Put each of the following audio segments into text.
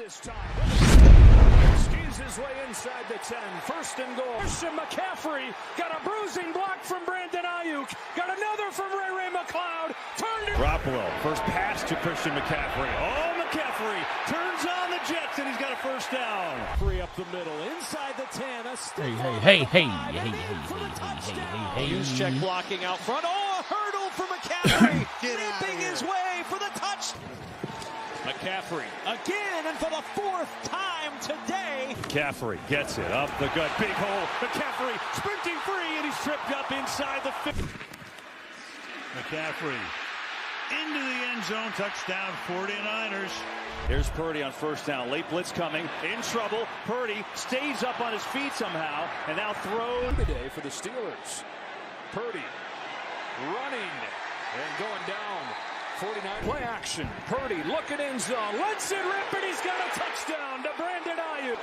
this time. Skis his way inside the 10. First and goal. Christian McCaffrey got a bruising block from Brandon Ayuk. Got another from Ray McLeod. Turned it. Garoppolo, first pass to Christian McCaffrey. Oh, McCaffrey turns on the Jets, and he's got a first down. Free up the middle, inside the 10. Hey. Juszczyk blocking out front. Oh, a hurdle for McCaffrey. Leaping his way for the touchdown. McCaffrey again, and for the fourth time today. McCaffrey gets it up the gut, big hole. McCaffrey sprinting free, and he's tripped up inside the 50. McCaffrey into the end zone, touchdown 49ers. Here's Purdy on first down, late blitz coming, in trouble. Purdy stays up on his feet somehow, and now throws. Today for the Steelers. Purdy running and going down. 49 play action. Purdy looking in zone. Lets it rip, and he's got a touchdown to Brandon Ayuk.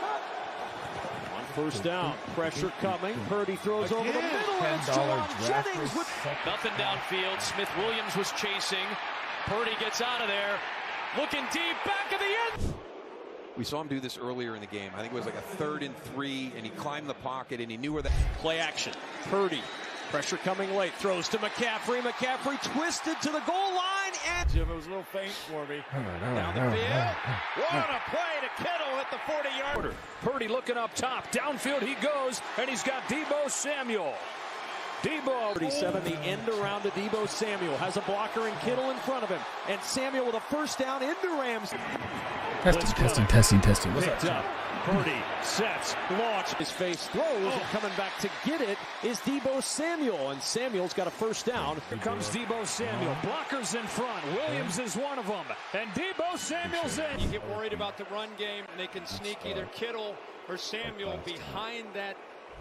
On first down, pressure coming. Purdy throws over the middle, and it's Jawan Jennings with nothing downfield. Smith Williams was chasing. Purdy gets out of there. Looking deep, back of the end. We saw him do this earlier in the game. I think it was like a 3rd and 3, and he climbed the pocket, and he knew where the play action. Purdy. Pressure coming late. Throws to McCaffrey. McCaffrey twisted to the goal line. And Jim, it was a little faint for me. Down the field. What a play to Kittle at the 40-yard. Purdy looking up top. Downfield he goes. And he's got Deebo Samuel. Deebo. 37, the end around to Deebo Samuel. Has a blocker and Kittle in front of him. And Samuel with a first down into Rams. Testing. What's up? Purdy sets, launch, his face throws, and coming back to get it is Deebo Samuel, and Samuel's got a first down. Here comes Deebo Samuel, blockers in front, Williams is one of them, and Deebo Samuel's in. You get worried about the run game, and they can sneak either Kittle or Samuel behind that.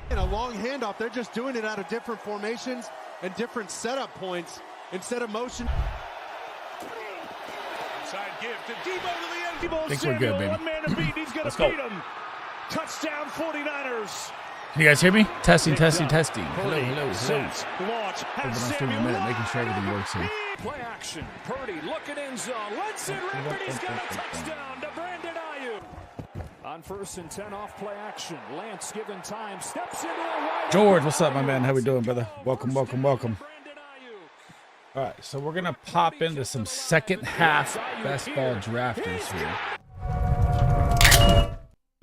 In a long handoff, they're just doing it out of different formations and different setup points instead of motion. Inside give to Deebo to the end. Deebo I think Samuel, we're good, baby. one man to beat. He's going to beat him. Touchdown 49ers. Can you guys hear me? Testing. Hello. Sets, launch, has Samuel making sure everything works here. Play action. Purdy looking in zone. Lets it rip, and he's got a touchdown to Brandon Ayuk. On first and 10 off play action. Lance given time. Steps into a wide. George, what's up, my man? How we doing, brother? Welcome. All right, so we're going to pop into some second half best ball drafters here.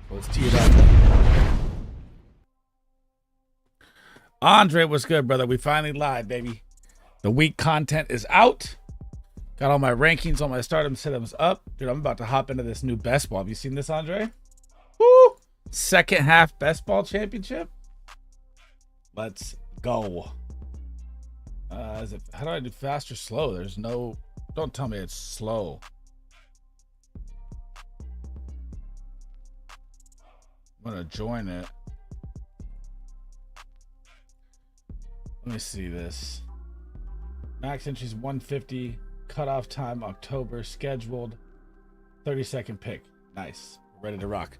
Let's tee it up. Andre, what's good, brother? We finally live, baby. The week content is out. Got all my rankings, all my stardom setups up. Dude, I'm about to hop into this new best ball. Have you seen this, Andre? Woo! Second half best ball championship. Let's go. How do I do fast or slow? There's no, don't tell me it's slow. I'm gonna join it. Let me see this. Max entries 150, cutoff time October, scheduled 30-second pick. Nice, ready to rock.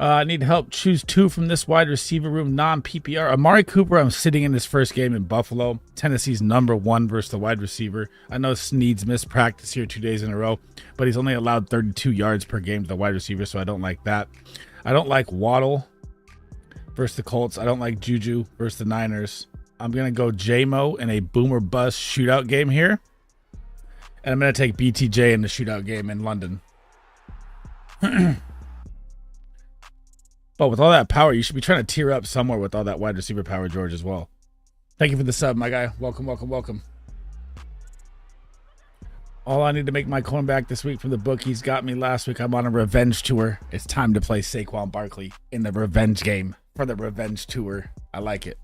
I need help. Choose 2 from this wide receiver room, non-PPR. Amari Cooper, I'm sitting in his first game in Buffalo. Tennessee's #1 versus the wide receiver. I know Snead's missed practice here 2 days in a row, but he's only allowed 32 yards per game to the wide receiver, so I don't like that. I don't like Waddle versus the Colts. I don't like Juju versus the Niners. I'm going to go J-Mo in a boomer bust shootout game here. And I'm going to take BTJ in the shootout game in London. But with all that power, you should be trying to tear up somewhere with all that wide receiver power, George, as well. Thank you for the sub, my guy. Welcome. All I need to make my comeback this week from the bookies got me last week. I'm on a revenge tour. It's time to play Saquon Barkley in the revenge game for the revenge tour. I like it.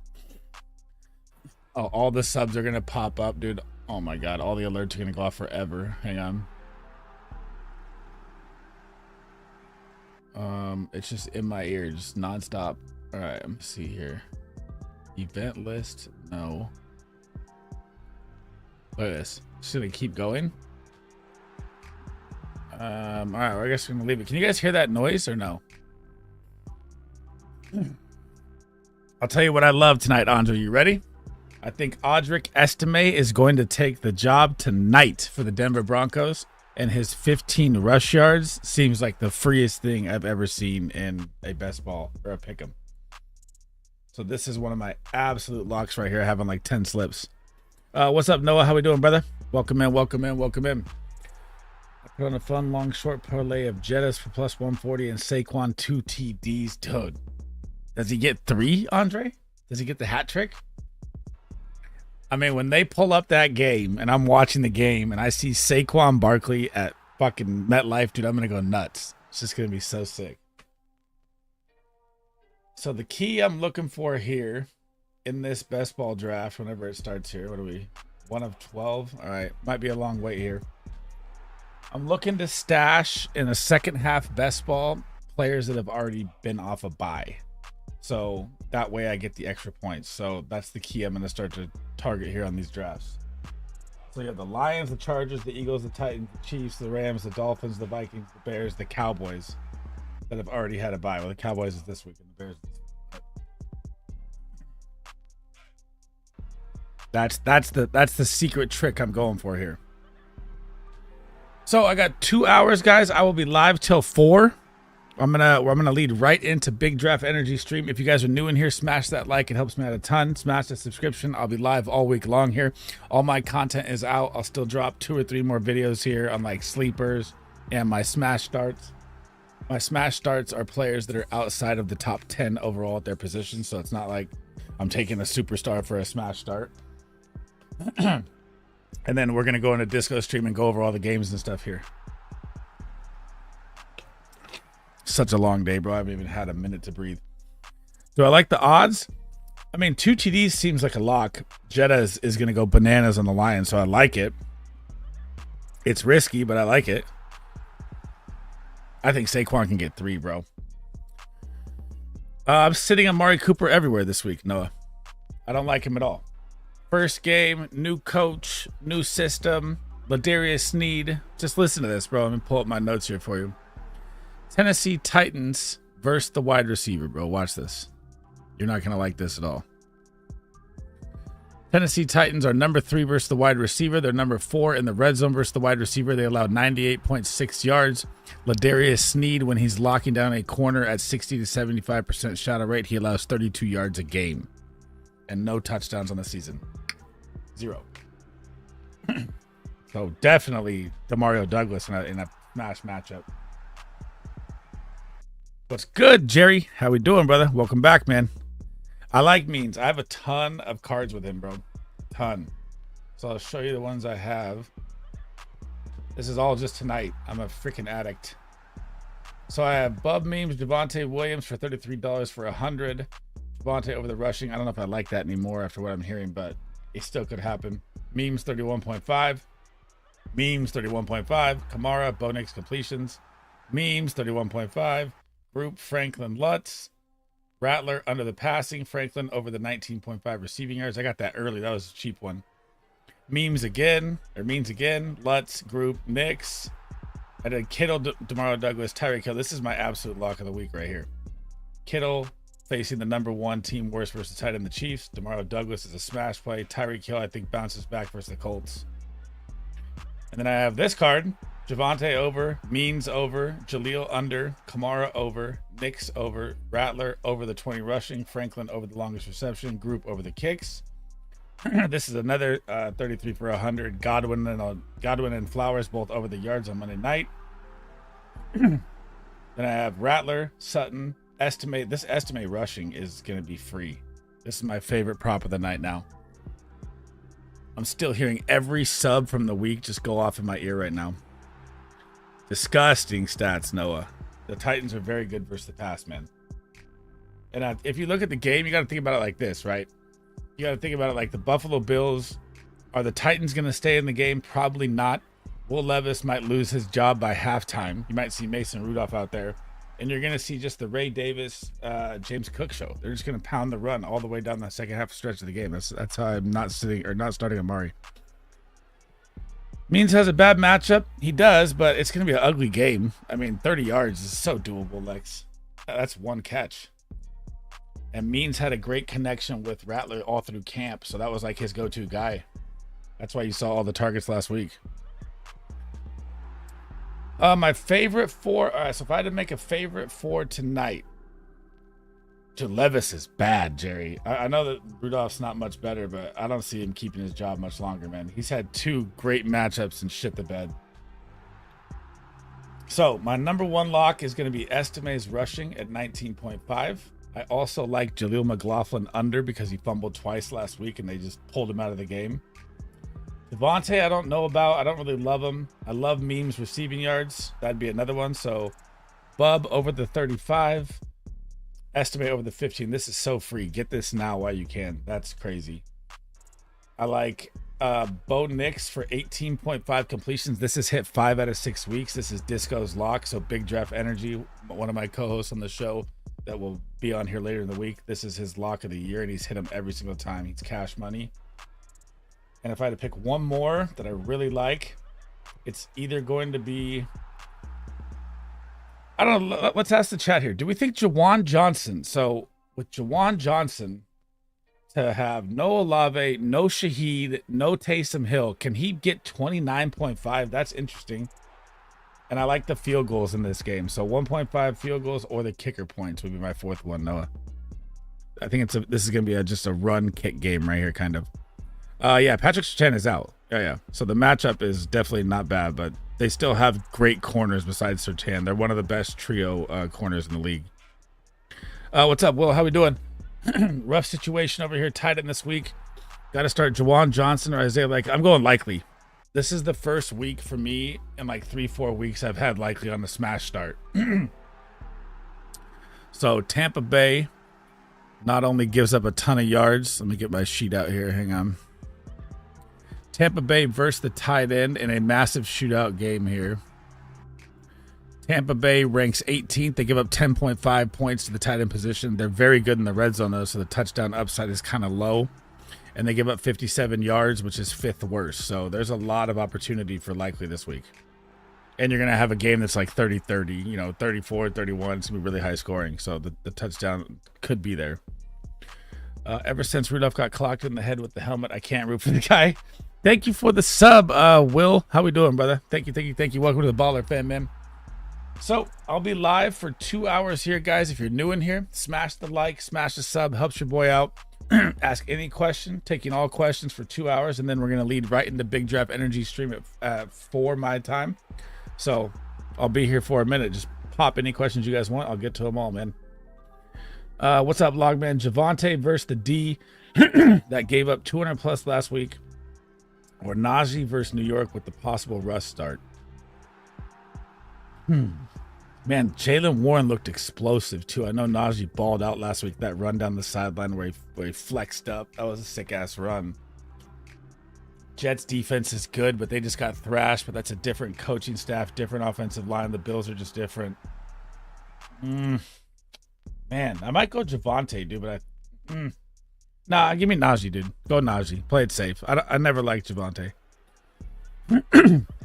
Oh, all the subs are going to pop up, dude. Oh, my God. All the alerts are going to go off forever. Hang on. It's just in my ear, just nonstop. All right, let me see here. Event list, no. Look at this. Just gonna keep going. All right, well, I guess we're gonna leave it. Can you guys hear that noise or no? I'll tell you what I love tonight, Andre. You ready? I think Audric Estime is going to take the job tonight for the Denver Broncos. and his 15 rush yards seems like the freest thing I've ever seen in a best ball or a pick 'em. So this is one of my absolute locks right here. I have on like 10 slips. What's up, Noah? How we doing, brother? Welcome in, welcome in, welcome in. I put on a fun long short parlay of Jettas for plus 140 and Saquon 2 TDs. Dude, does he get 3, Andre? Does he get the hat trick? I mean, when they pull up that game and I'm watching the game and I see Saquon Barkley at fucking MetLife, dude, I'm going to go nuts. It's just going to be so sick. So the key I'm looking for here in this best ball draft, whenever it starts here, what are we? 1 of 12. All right. Might be a long wait here. I'm looking to stash in a second half best ball players that have already been off a bye. So that way I get the extra points. So that's the key I'm going to start to target here on these drafts. So you have the Lions, the Chargers, the Eagles, the Titans, the Chiefs, the Rams, the Dolphins, the Vikings, the Bears, the Cowboys that have already had a bye. Well, the Cowboys is this week and the Bears is this week. That's the secret trick I'm going for here. So I got 2 hours, guys. I will be live till 4. I'm gonna lead right into Big Draft Energy stream. If you guys are new in here, smash that like. It helps me out a ton. Smash the subscription. I'll be live all week long here. All my content is out. I'll still drop 2 or 3 more videos here on like sleepers and my smash starts. My smash starts are players that are outside of the top 10 overall at their position. So it's not like I'm taking a superstar for a smash start. And then we're gonna go into Disco stream and go over all the games and stuff here. Such a long day, bro. I haven't even had a minute to breathe. Do I like the odds? I mean, 2 TDs seems like a lock. Jetta is going to go bananas on the Lions, so I like it. It's risky, but I like it. I think Saquon can get 3, bro. I'm sitting Amari Cooper everywhere this week, Noah. I don't like him at all. First game, new coach, new system, Ladarius Sneed. Just listen to this, bro. Let me pull up my notes here for you. Tennessee Titans versus the wide receiver, bro. Watch this. You're not going to like this at all. Tennessee Titans are number 3 versus the wide receiver. They're number 4 in the red zone versus the wide receiver. They allowed 98.6 yards. Ladarius Sneed, when he's locking down a corner at 60 to 75% shot rate, he allows 32 yards a game. And no touchdowns on the season. 0. So definitely Demario Douglas in a smash matchup. What's good, Jerry? How we doing, brother? Welcome back, man. I like Means. I have a ton of cards with him, bro. Ton. So I'll show you the ones I have. This is all just tonight. I'm a freaking addict. So I have Bub Memes, Javonte Williams for $33 for 100. Javonte over the rushing. I don't know if I like that anymore after what I'm hearing, but it still could happen. Memes 31.5. Memes 31.5. Kamara, Bo Nix completions. Memes 31.5. Group Franklin Lutz. Rattler under the passing. Franklin over the 19.5 receiving yards. I got that early. That was a cheap one. Memes again. Lutz, Group, Nix. I did Kittle, Demario Douglas, Tyreek Hill. This is my absolute lock of the week right here. Kittle facing the number 1 team worst versus tight end, the Chiefs. Demario Douglas is a smash play. Tyreek Hill, I think, bounces back versus the Colts. And then I have this card. Javonte over, Means over, Jaleel under, Kamara over, Nix over, Rattler over the 20 rushing, Franklin over the longest reception, Group over the kicks. This is another 33 for 100. Godwin and Flowers both over the yards on Monday night. Then I have Rattler, Sutton, Estimate. This Estimate rushing is going to be free. This is my favorite prop of the night now. I'm still hearing every sub from the week just go off in my ear right now. Disgusting stats, Noah. The Titans are very good versus the pass, man. And if you look at the game, you got to think about it like this, right? You got to think about it like the Buffalo Bills. Are the Titans going to stay in the game? Probably not. Will Levis might lose his job by halftime. You might see Mason Rudolph out there. And you're going to see just the Ray Davis, James Cook show. They're just going to pound the run all the way down the second half stretch of the game. That's how I'm not starting Amari. Means has a bad matchup. He does, but it's going to be an ugly game. I mean, 30 yards is so doable, Lex. That's one catch. And Means had a great connection with Rattler all through camp, so that was like his go-to guy. That's why you saw all the targets last week. My favorite 4. All right, so if I had to make a favorite 4 tonight, Levis is bad, Jerry. I know that Rudolph's not much better, but I don't see him keeping his job much longer, man. He's had 2 great matchups and shit the bed. So my number 1 lock is going to be Estime's rushing at 19.5. I also like Jaleel McLaughlin under because he fumbled twice last week and they just pulled him out of the game. Devontae, I don't know about. I don't really love him. I love Memes receiving yards. That'd be another one. So Bub over the 35. Estimate over the 15. This is so free. Get this now while you can. That's crazy. I like Bo Nix for 18.5 completions. This is hit 5 out of 6 weeks. This is Disco's lock. So Big Draft Energy, one of my co-hosts on the show that will be on here later in the week. This is his lock of the year, and he's hit him every single time. He's cash money. And if I had to pick one more that I really like, it's either going to be, I don't know. Let's ask the chat here. Do we think Jawan Johnson? So with Jawan Johnson to have no Olave, no Shaheed, no Taysom Hill, can he get 29.5? That's interesting. And I like the field goals in this game. So 1.5 field goals or the kicker points would be my 4th one, Noah. I think this is going to be just a run kick game right here, kind of. Yeah, Patrick Surtain is out. Yeah. So the matchup is definitely not bad, but they still have great corners besides Surtain. They're one of the best trio corners in the league. What's up, Will? How we doing? Rough situation over here. Tight end this week. Got to start Jawan Johnson or Isaiah. I'm going Likely. This is the first week for me in 3-4 weeks I've had Likely on the smash start. So Tampa Bay not only gives up a ton of yards. Let me get my sheet out here. Hang on. Tampa Bay versus the tight end in a massive shootout game here. Tampa Bay ranks 18th. They give up 10.5 points to the tight end position. They're very good in the red zone, though, so the touchdown upside is kind of low. And they give up 57 yards, which is 5th worst. So there's a lot of opportunity for Likely this week. And you're going to have a game that's 30-30, 34-31. It's going to be really high scoring. So the touchdown could be there. Ever since Rudolph got clocked in the head with the helmet, I can't root for the guy. Thank you for the sub, Will. How we doing, brother? Thank you. Welcome to the Baller Fan, man. So I'll be live for 2 hours here, guys. If you're new in here, smash the like, smash the sub, helps your boy out. Ask any question, taking all questions for 2 hours, and then we're going to lead right into Big Draft Energy stream at 4 my time. So I'll be here for a minute. Just pop any questions you guys want. I'll get to them all, man. What's up, Logman? Javonte versus the D that gave up 200 plus last week. Or Najee versus New York with the possible Russ start. Man, Jaylen Warren looked explosive too. I know Najee balled out last week. That run down the sideline where he flexed up. That was a sick ass run. Jets defense is good, but they just got thrashed. But that's a different coaching staff, different offensive line. The Bills are just different. Man, I might go Javonte, dude, but nah, give me Najee, dude. Go Najee. Play it safe. I never liked Javonte.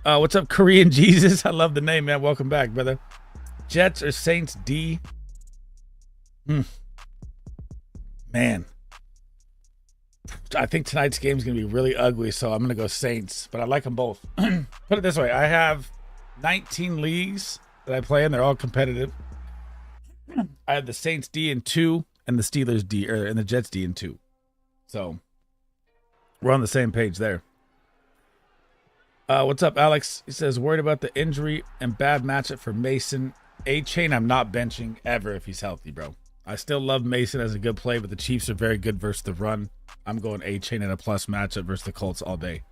What's up, Korean Jesus? I love the name, man. Welcome back, brother. Jets or Saints D? Man. I think tonight's game is going to be really ugly, so I'm going to go Saints. But I like them both. Put it this way. I have 19 leagues that I play in. They're all competitive. I have the Saints D in 2 and the Steelers D, and the Jets D in 2. So we're on the same page there. What's up, Alex? He says, worried about the injury and bad matchup for Mason. A-Chain, I'm not benching ever if he's healthy, bro. I still love Mason as a good play, but the Chiefs are very good versus the run. I'm going A-Chain in a plus matchup versus the Colts all day.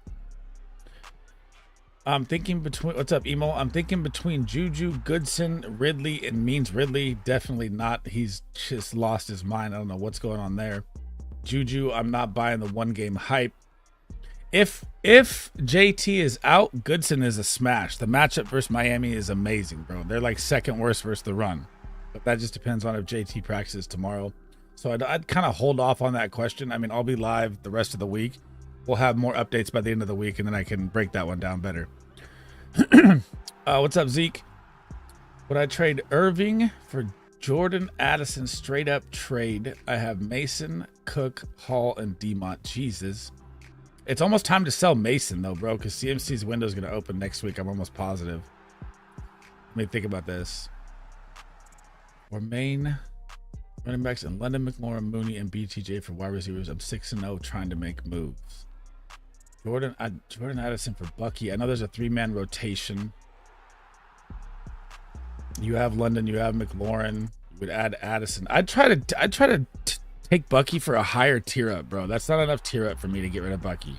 I'm thinking between, what's up, Emo? I'm thinking between Juju, Goodson, Ridley, and Means Ridley. Definitely not. He's just lost his mind. I don't know what's going on there. Juju, I'm not buying the one game hype. If JT is out, Goodson is a smash. The matchup versus Miami is amazing, bro. They're like second worst versus the run. But that just depends on if JT practices tomorrow. So I'd kind of hold off on that question. I mean, I'll be live the rest of the week. We'll have more updates by the end of the week, and then I can break that one down better. What's up, Zeke? Would I trade Irving for Jordan Addison straight up trade? I have Mason, Cook, Hall, and Demont. Jesus. It's almost time to sell Mason, though, bro, because CMC's window is going to open next week. I'm almost positive. me think about this. Or main running backs in London, McLaurin, Mooney, and BTJ for wide receivers. I'm 6-0 trying to make moves. Jordan Addison for Bucky. I know there's a 3-man rotation. You have London, you have McLaurin. You would add Addison. I'd try to take Bucky for a higher tier up, bro. That's not enough tier up for me to get rid of Bucky.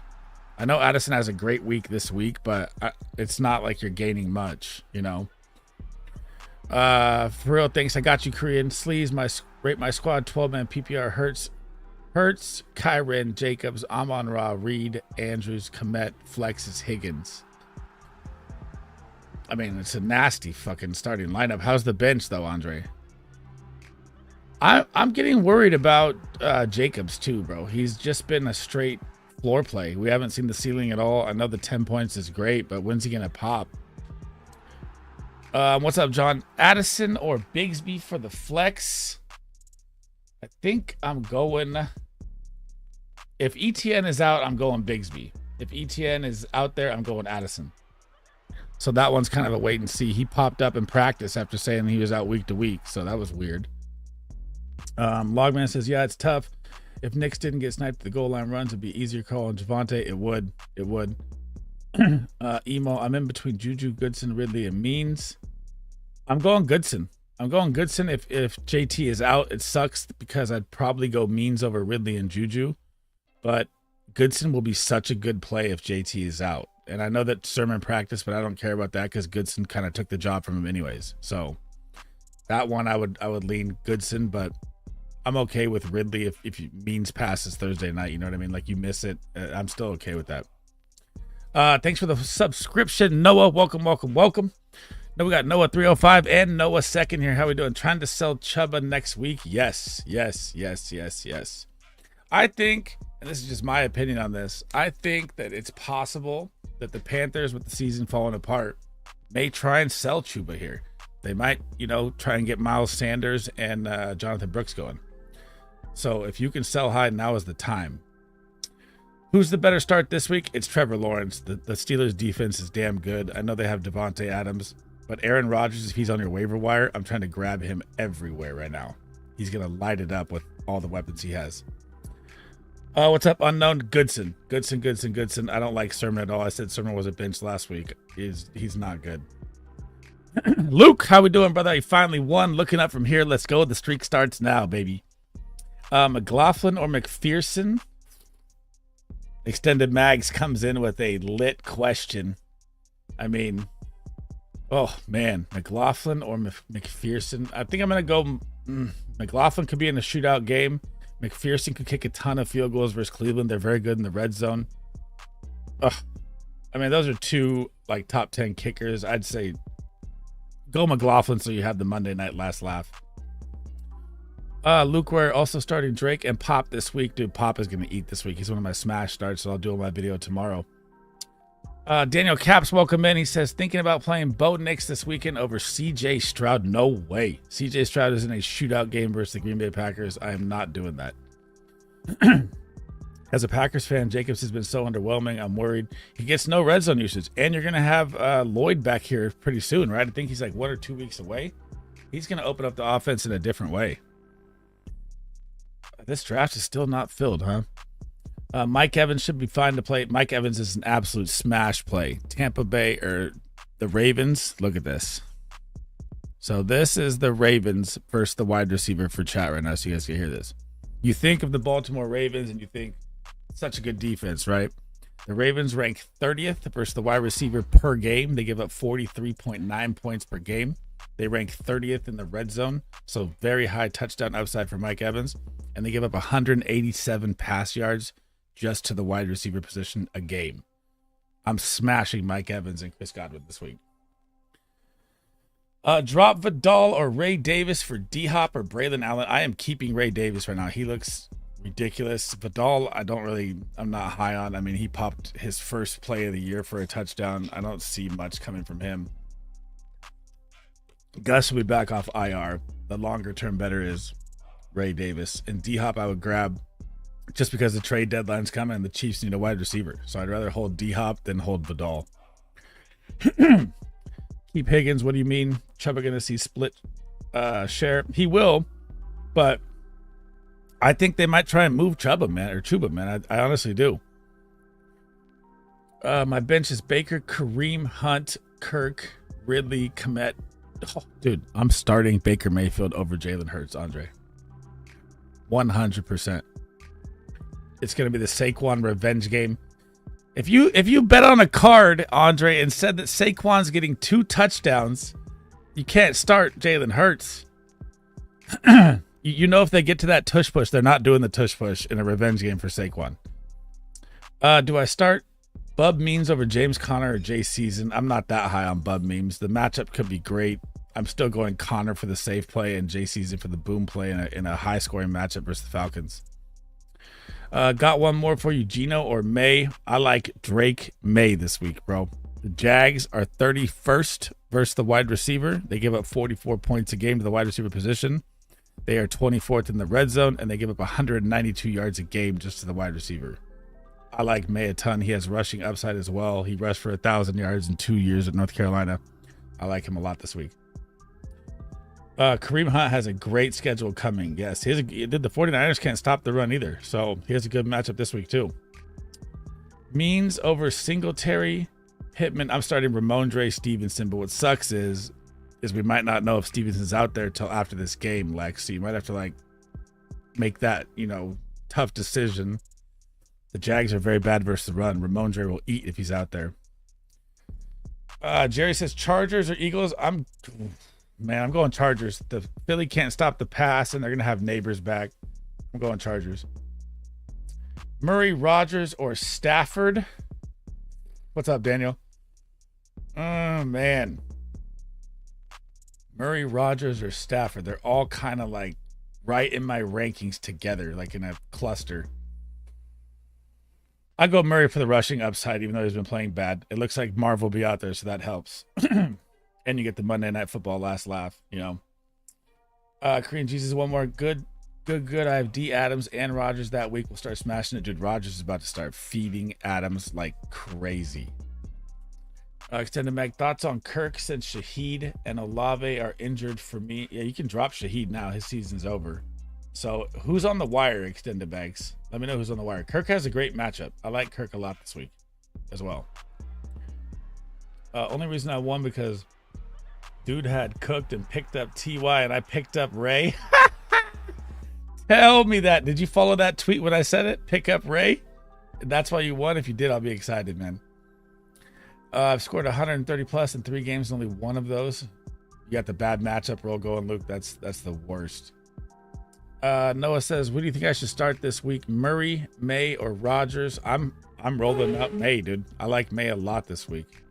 I know Addison has a great week this week, but it's not like you're gaining much, you know. For real, thanks. I got you, Korean. Sleaze, rate my squad 12-man PPR. Hurts, Kyren, Jacobs, Amon-Ra, Reed, Andrews, Komet, Flexes, Higgins. I mean, it's a nasty fucking starting lineup. How's the bench though, Andre? I'm getting worried about Jacobs too, bro. He's just been a straight floor play. We haven't seen the ceiling at all. I know the 10 points is great, but when's he gonna pop? What's up, John? Addison or Bigsby for the flex? I think I'm going. If ETN is out, I'm going Bigsby. If ETN is out there, I'm going Addison. So that one's kind of a wait and see. He popped up in practice after saying he was out week to week, so that was weird. Logman says, yeah, it's tough. If Knicks didn't get sniped at the goal line runs, it'd be easier call on Javonte. It would. Emo, I'm in between Juju, Goodson, Ridley, and Means. I'm going Goodson. If JT is out, it sucks because I'd probably go Means over Ridley and Juju. But Goodson will be such a good play if JT is out. And I know that Sermon practice, but I don't care about that because Goodson kind of took the job from him anyways. So that one I would lean Goodson, but I'm okay with Ridley if Means passes Thursday night. You know what I mean? Like you miss it. I'm still okay with that. Thanks for the subscription, Noah. Welcome. Now we got Noah 305 and Noah 2nd here. How we doing? Trying to sell Chuba next week? Yes. I think, and this is just my opinion on this, I think that it's possible that the Panthers, with the season falling apart, may try and sell Chuba here. They might, try and get Miles Sanders and Jonathan Brooks going. So if you can sell high, now is the time. Who's the better start this week? It's Trevor Lawrence. The Steelers defense is damn good. I know they have Devontae Adams, but Aaron Rodgers, if he's on your waiver wire, I'm trying to grab him everywhere right now. He's going to light it up with all the weapons he has. What's up, unknown? Goodson. I don't like Sermon at all. I said Sermon was a bench last week. He's not good. Luke, how we doing, brother? You finally won. Looking up from here. Let's go. The streak starts now, baby. McLaughlin or McPherson? Extended Mags comes in with a lit question. I mean, oh man, McLaughlin or McPherson? I think I'm going to go. McLaughlin could be in a shootout game. McPherson could kick a ton of field goals versus Cleveland. They're very good in the red zone. I mean, those are two like top 10 kickers. I'd say go McLaughlin so you have the Monday night last laugh. Luke Ware also starting Drake and Pop this week. Dude, Pop is going to eat this week. He's one of my smash starts, so I'll do my video tomorrow. Daniel Caps, welcome in. He says, thinking about playing Bo Nix this weekend over CJ Stroud. No way. CJ Stroud is in a shootout game versus the Green Bay Packers. I am not doing that. As a Packers fan, Jacobs has been so underwhelming. I'm worried he gets no red zone usage. And you're going to have Lloyd back here pretty soon, right? I think he's like 1 or 2 weeks away. He's going to open up the offense in a different way. This draft is still not filled, huh? Mike Evans should be fine to play. Mike Evans is an absolute smash play. Tampa Bay or the Ravens. Look at this. So this is the Ravens versus the wide receiver for chat right now, so you guys can hear this. You think of the Baltimore Ravens and you think such a good defense, right? The Ravens rank 30th versus the wide receiver per game. They give up 43.9 points per game. They rank 30th in the red zone, so very high touchdown upside for Mike Evans. And they give up 187 pass yards just to the wide receiver position a game. I'm smashing Mike Evans and Chris Godwin this week. Drop Vidal or Ray Davis for D-Hop or Braylon Allen. I am keeping Ray Davis right now. He looks ridiculous. Vidal, I'm not high on. I mean, he popped his first play of the year for a touchdown. I don't see much coming from him. Gus will be back off IR. The longer term better is Ray Davis. And D-Hop I would grab just because the trade deadline's coming and the Chiefs need a wide receiver. So I'd rather hold D-Hop than hold Vidal. Keep Higgins. What do you mean? Chuba going to see split share? He will, but I think they might try and move Chuba, man. I honestly do. My bench is Baker, Kareem Hunt, Kirk, Ridley, Komet. Oh, dude, I'm starting Baker Mayfield over Jalen Hurts, Andre. 100%. It's going to be the Saquon revenge game. If you bet on a card, Andre, and said that Saquon's getting 2 touchdowns, you can't start Jalen Hurts. You know if they get to that tush push, they're not doing the tush push in a revenge game for Saquon. Do I start Bub Memes over James Conner or Jay Season? I'm not that high on Bub Memes. The matchup could be great. I'm still going Conner for the safe play and Jay Season for the boom play in a high-scoring matchup versus the Falcons. Got one more for you, Gino or May. I like Drake May this week, bro. The Jags are 31st versus the wide receiver. They give up 44 points a game to the wide receiver position. They are 24th in the red zone, and they give up 192 yards a game just to the wide receiver. I like May a ton. He has rushing upside as well. He rushed for 1,000 yards in 2 years at North Carolina. I like him a lot this week. Kareem Hunt has a great schedule coming. Yes, the 49ers can't stop the run either, so he has a good matchup this week too. Means over Singletary, Pittman. I'm starting Ramondre Stevenson, but what sucks is we might not know if Stevenson's out there till after this game, Lex. So you might have to make that tough decision. The Jags are very bad versus the run. Ramondre will eat if he's out there. Jerry says Chargers or Eagles. I'm going Chargers. The Philly can't stop the pass, and they're gonna have Neighbors back. I'm going Chargers. Murray, Rodgers, or Stafford. What's up, Daniel? Oh man. Murray, Rodgers, or Stafford. They're all kind of right in my rankings together, in a cluster. I go Murray for the rushing upside, even though he's been playing bad. It looks like Marv will be out there, so that helps. And you get the Monday Night Football last laugh, Korean Jesus, one more. Good. I have D Adams and Rodgers that week. We'll start smashing it. Dude, Rodgers is about to start feeding Adams like crazy. Extended Mag, thoughts on Kirk since Shaheed and Olave are injured for me? Yeah, you can drop Shaheed now. His season's over. So who's on the wire, Extended Bags? Let me know who's on the wire. Kirk has a great matchup. I like Kirk a lot this week as well. Only reason I won because dude had cooked and picked up TY and I picked up Ray. Tell me that. Did you follow that tweet when I said it? Pick up Ray? That's why you won? If you did, I'll be excited, man. I've scored 130 plus in 3 games, only one of those. You got the bad matchup roll going, Luke. That's the worst. Noah says, what do you think I should start this week? Murray, May, or Rodgers? I'm rolling up May, dude. I like May a lot this week.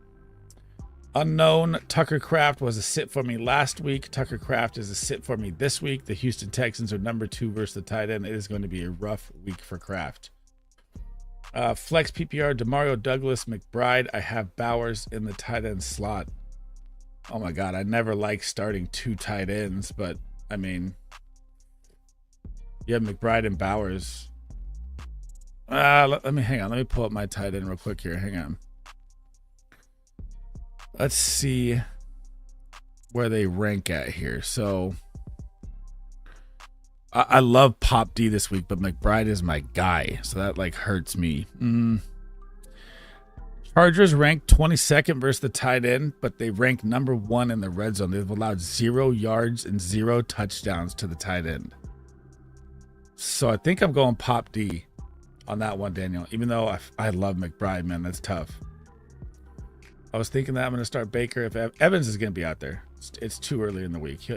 Unknown, Tucker Kraft was a sit for me last week. Tucker Kraft is a sit for me this week. The Houston Texans are number 2 versus the tight end. It is going to be a rough week for Kraft. Flex PPR, DeMario Douglas, McBride. I have Bowers in the tight end slot. Oh my God, I never like starting 2 tight ends, but I mean, you have McBride and Bowers. Let me hang on. Let me pull up my tight end real quick here. Hang on. Let's see where they rank at here. So I love Pop D this week, but McBride is my guy. So that hurts me. Chargers ranked 22nd versus the tight end, but they rank number 1 in the red zone. They've allowed 0 yards and 0 touchdowns to the tight end. So I think I'm going Pop D on that one, Daniel. Even though I love McBride, man, that's tough. I was thinking that I'm going to start Baker if Evans is going to be out there. It's too early in the week.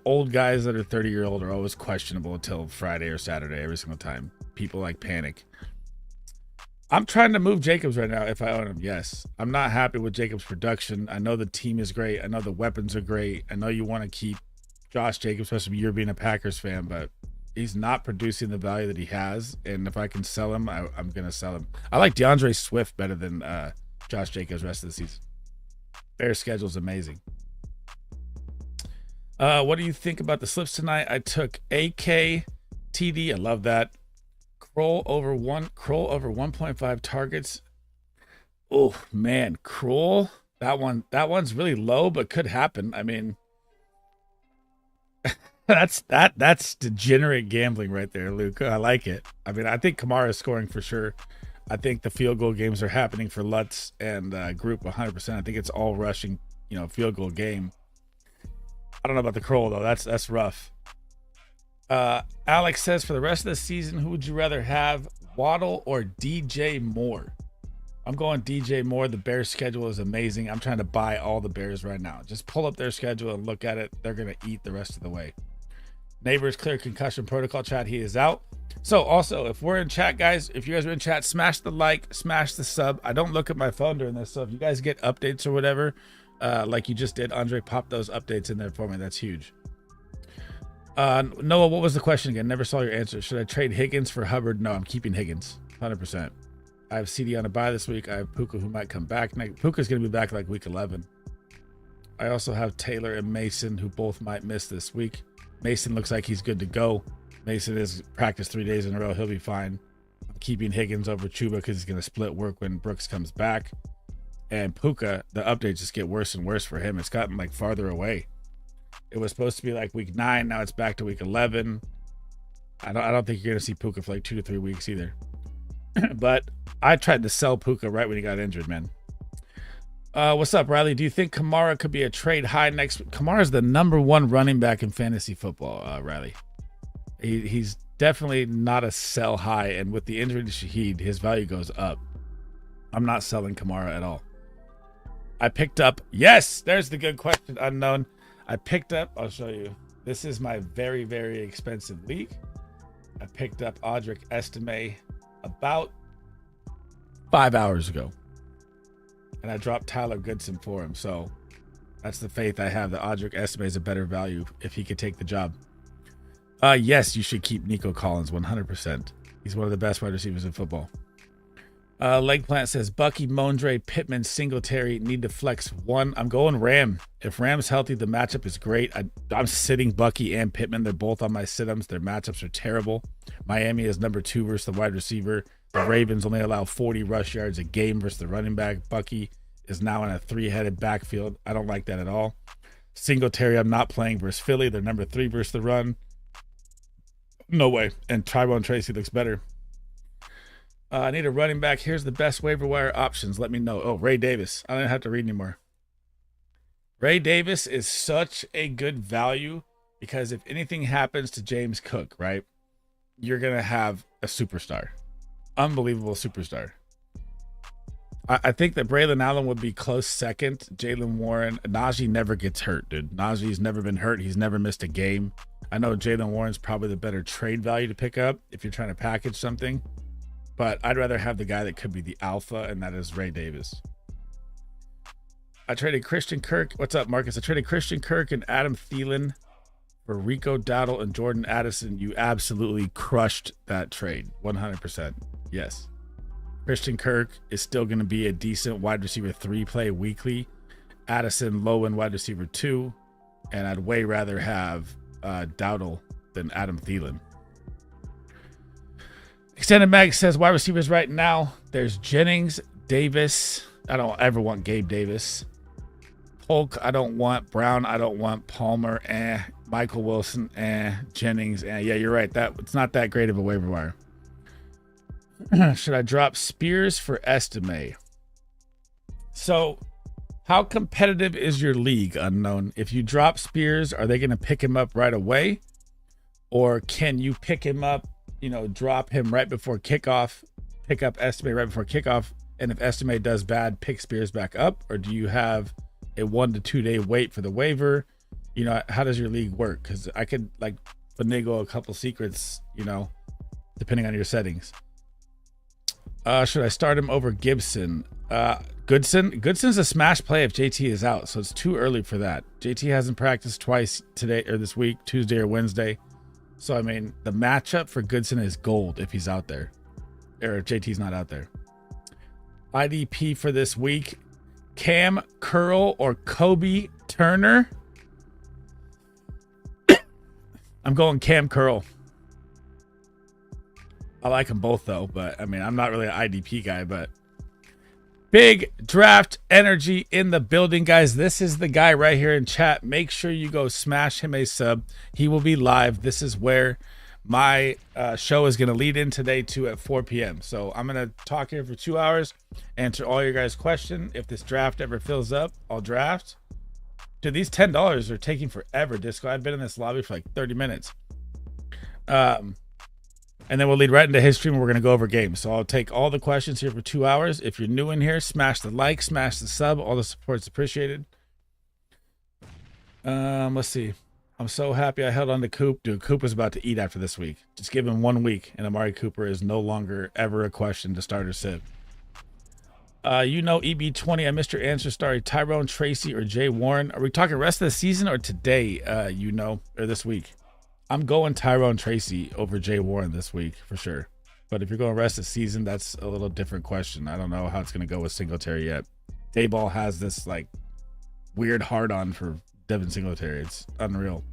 Old guys that are 30-year-old are always questionable until Friday or Saturday every single time. People panic. I'm trying to move Jacobs right now if I own him. Yes. I'm not happy with Jacobs' production. I know the team is great. I know the weapons are great. I know you want to keep Josh Jacobs, especially you're being a Packers fan, but he's not producing the value that he has. And if I can sell him, I'm going to sell him. I like DeAndre Swift better than Josh Jacobs rest of the season. Bears schedule is amazing. What do you think about the slips tonight? I took AK TD. I love that. Kroll over 1.5 targets. Oh man, Kroll That one's really low, but could happen. I mean, that's degenerate gambling right there, Luke. I like it. I mean, I think Kamara is scoring for sure. I think the field goal games are happening for Lutz and Group 100%. I think it's all rushing, field goal game. I don't know about the Kroll though. That's rough. Alex says, for the rest of the season, who would you rather have, Waddle or DJ Moore? I'm going DJ Moore. The Bears schedule is amazing. I'm trying to buy all the Bears right now. Just pull up their schedule and look at it. They're going to eat the rest of the way. Neighbors clear concussion protocol chat. He is out. So also, if we're in chat, guys, if you guys are in chat, smash the like, smash the sub. I don't look at my phone during this. So if you guys get updates or whatever, like you just did, Andre, pop those updates in there for me. That's huge. Noah, what was the question again? Never saw your answer. Should I trade Higgins for Hubbard? No, I'm keeping Higgins 100%. I have CD on a bye this week. I have Puka who might come back. Puka's going to be back like week 11. I also have Taylor and Mason who both might miss this week. Mason looks like he's good to go. Mason has practiced 3 days in a row. He'll be fine. I'm keeping Higgins over Chuba because he's going to split work when Brooks comes back. And Puka, the updates just get worse and worse for him. It's gotten like farther away. It was supposed to be like week 9. Now it's back to week 11. I don't think you're going to see Puka for like 2 to 3 weeks either. But I tried to sell Puka right when he got injured, man. What's up, Riley? Do you think Kamara could be a trade high next? Kamara's the #1 running back in fantasy football, Riley. He's definitely not a sell high, and with the injury to Shaheed, his value goes up. I'm not selling Kamara at all. I picked up, yes, there's the good question, unknown. I picked up, I'll show you. This is my very, very expensive league. I picked up Audric Estime about 5 hours ago. And I dropped Tyler Goodson for him. So that's the faith I have that Audric Estime is a better value if he could take the job. Yes, you should keep Nico Collins 100%. He's one of the best wide receivers in football. Leg Plant says Bucky, Mondre, Pittman, Singletary need to flex one. I'm going Ram. If Ram's healthy, the matchup is great. I'm sitting Bucky and Pittman. They're both on my sit-ems. Their matchups are terrible. Miami is #2 versus the wide receiver. The Ravens only allow 40 rush yards a game versus the running back. Bucky is now in a 3-headed backfield. I don't like that at all. Singletary, I'm not playing versus Philly. They're #3 versus the run. No way. And Tyrone Tracy looks better. I need a running back. Here's the best waiver wire options. Let me know. Oh, Ray Davis. I don't have to read anymore. Ray Davis is such a good value because if anything happens to James Cook, right, you're going to have a superstar. Unbelievable superstar. I think that Braylon Allen would be close second. Jalen Warren. Najee never gets hurt, dude. Najee's never been hurt. He's never missed a game. I know Jalen Warren's probably the better trade value to pick up if you're trying to package something. But I'd rather have the guy that could be the alpha, and that is Ray Davis. I traded Christian Kirk. What's up, Marcus? I traded Christian Kirk and Adam Thielen for Rico Dowdle and Jordan Addison. You absolutely crushed that trade. 100%. Yes. Christian Kirk is still going to be a decent wide receiver 3 play weekly. Addison low end wide receiver 2. And I'd way rather have Dowdle than Adam Thielen. Extended Mag says wide receivers right now. There's Jennings, Davis. I don't ever want Gabe Davis. Polk, I don't want. Brown, I don't want. Palmer, Michael Wilson, Jennings, Yeah, you're right. It's not that great of a waiver wire. Should I drop Spears for Estime? So, how competitive is your league, unknown? If you drop Spears, are they going to pick him up right away? Or can you pick him up, drop him right before kickoff, pick up Estime right before kickoff, and if Estime does bad, pick Spears back up? Or do you have a 1 to 2 day wait for the waiver? How does your league work? Because I could finagle a couple secrets, depending on your settings. Should I start him over Gibson? Goodson's a smash play if JT is out, so it's too early for that. JT hasn't practiced twice today or this week, Tuesday or Wednesday. So, the matchup for Goodson is gold if he's out there, or if JT's not out there. IDP for this week, Cam Curl or Kobe Turner? I'm going Cam Curl. I like them both, though, but I'm not really an IDP guy, but Big draft energy in the building, guys. This is the guy right here in chat. Make sure you go smash him a sub. He will be live. This is where my show is going to lead in today too at 4 p.m. So I'm going to talk here for 2 hours, answer all your guys' questions. If this draft ever fills up, I'll draft. Dude, these $10 are taking forever, Disco. I've been in this lobby for like 30 minutes. And then we'll lead right into his stream. We're going to go over games. So I'll take all the questions here for 2 hours. If you're new in here, smash the like, smash the sub. All the support's appreciated. Let's see. I'm so happy I held on to Coop. Dude, Coop was about to eat after this week. Just give him 1 week, and Amari Cooper is no longer ever a question to start or sit. EB20, I missed your answer. Sorry, Tyrone, Tracy, or Jay Warren. Are we talking rest of the season or today, or this week? I'm going Tyrone Tracy over Jay Warren this week for sure. But if you're going rest of the season, that's a little different question. I don't know how it's going to go with Singletary yet. Dayball has this like weird hard-on for Devin Singletary. It's unreal.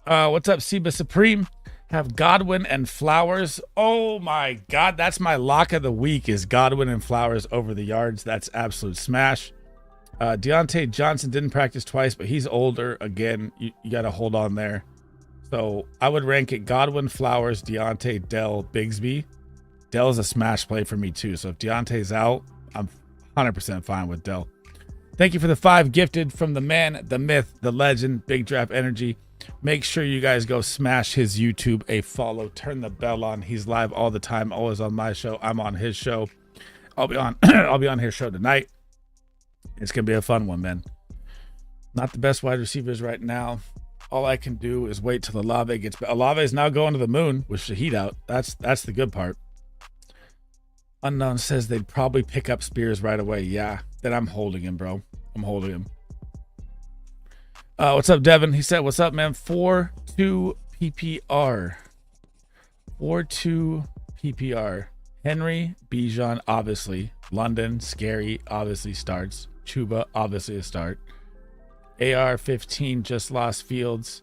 What's up, Seba Supreme? Have Godwin and Flowers. Oh my God, that's my lock of the week is Godwin and Flowers over the yards. That's absolute smash. Deontay Johnson didn't practice twice, but he's older. Again, you got to hold on there. So I would rank it Godwin, Flowers, Deontay, Dell, Bigsby. Dell's a smash play for me too. So if Deontay's out, I'm 100% fine with Dell. Thank you for the 5 gifted from the man, the myth, the legend, Big Draft Energy. Make sure you guys go smash his YouTube a follow. Turn the bell on. He's live all the time, always on my show. I'm on his show. I'll be on his show tonight. It's going to be a fun one, man. Not the best wide receivers right now. All I can do is wait till Olave gets back. Olave is now going to the moon with Shaheed out. That's the good part. Unknown says they'd probably pick up Spears right away. Yeah, then I'm holding him, bro. I'm holding him. What's up, Devin? He said, what's up, man? 4-2 PPR. 4-2 PPR. Henry, Bijan, obviously. London, Scary, obviously starts. Chuba, obviously a start. AR-15 just lost Fields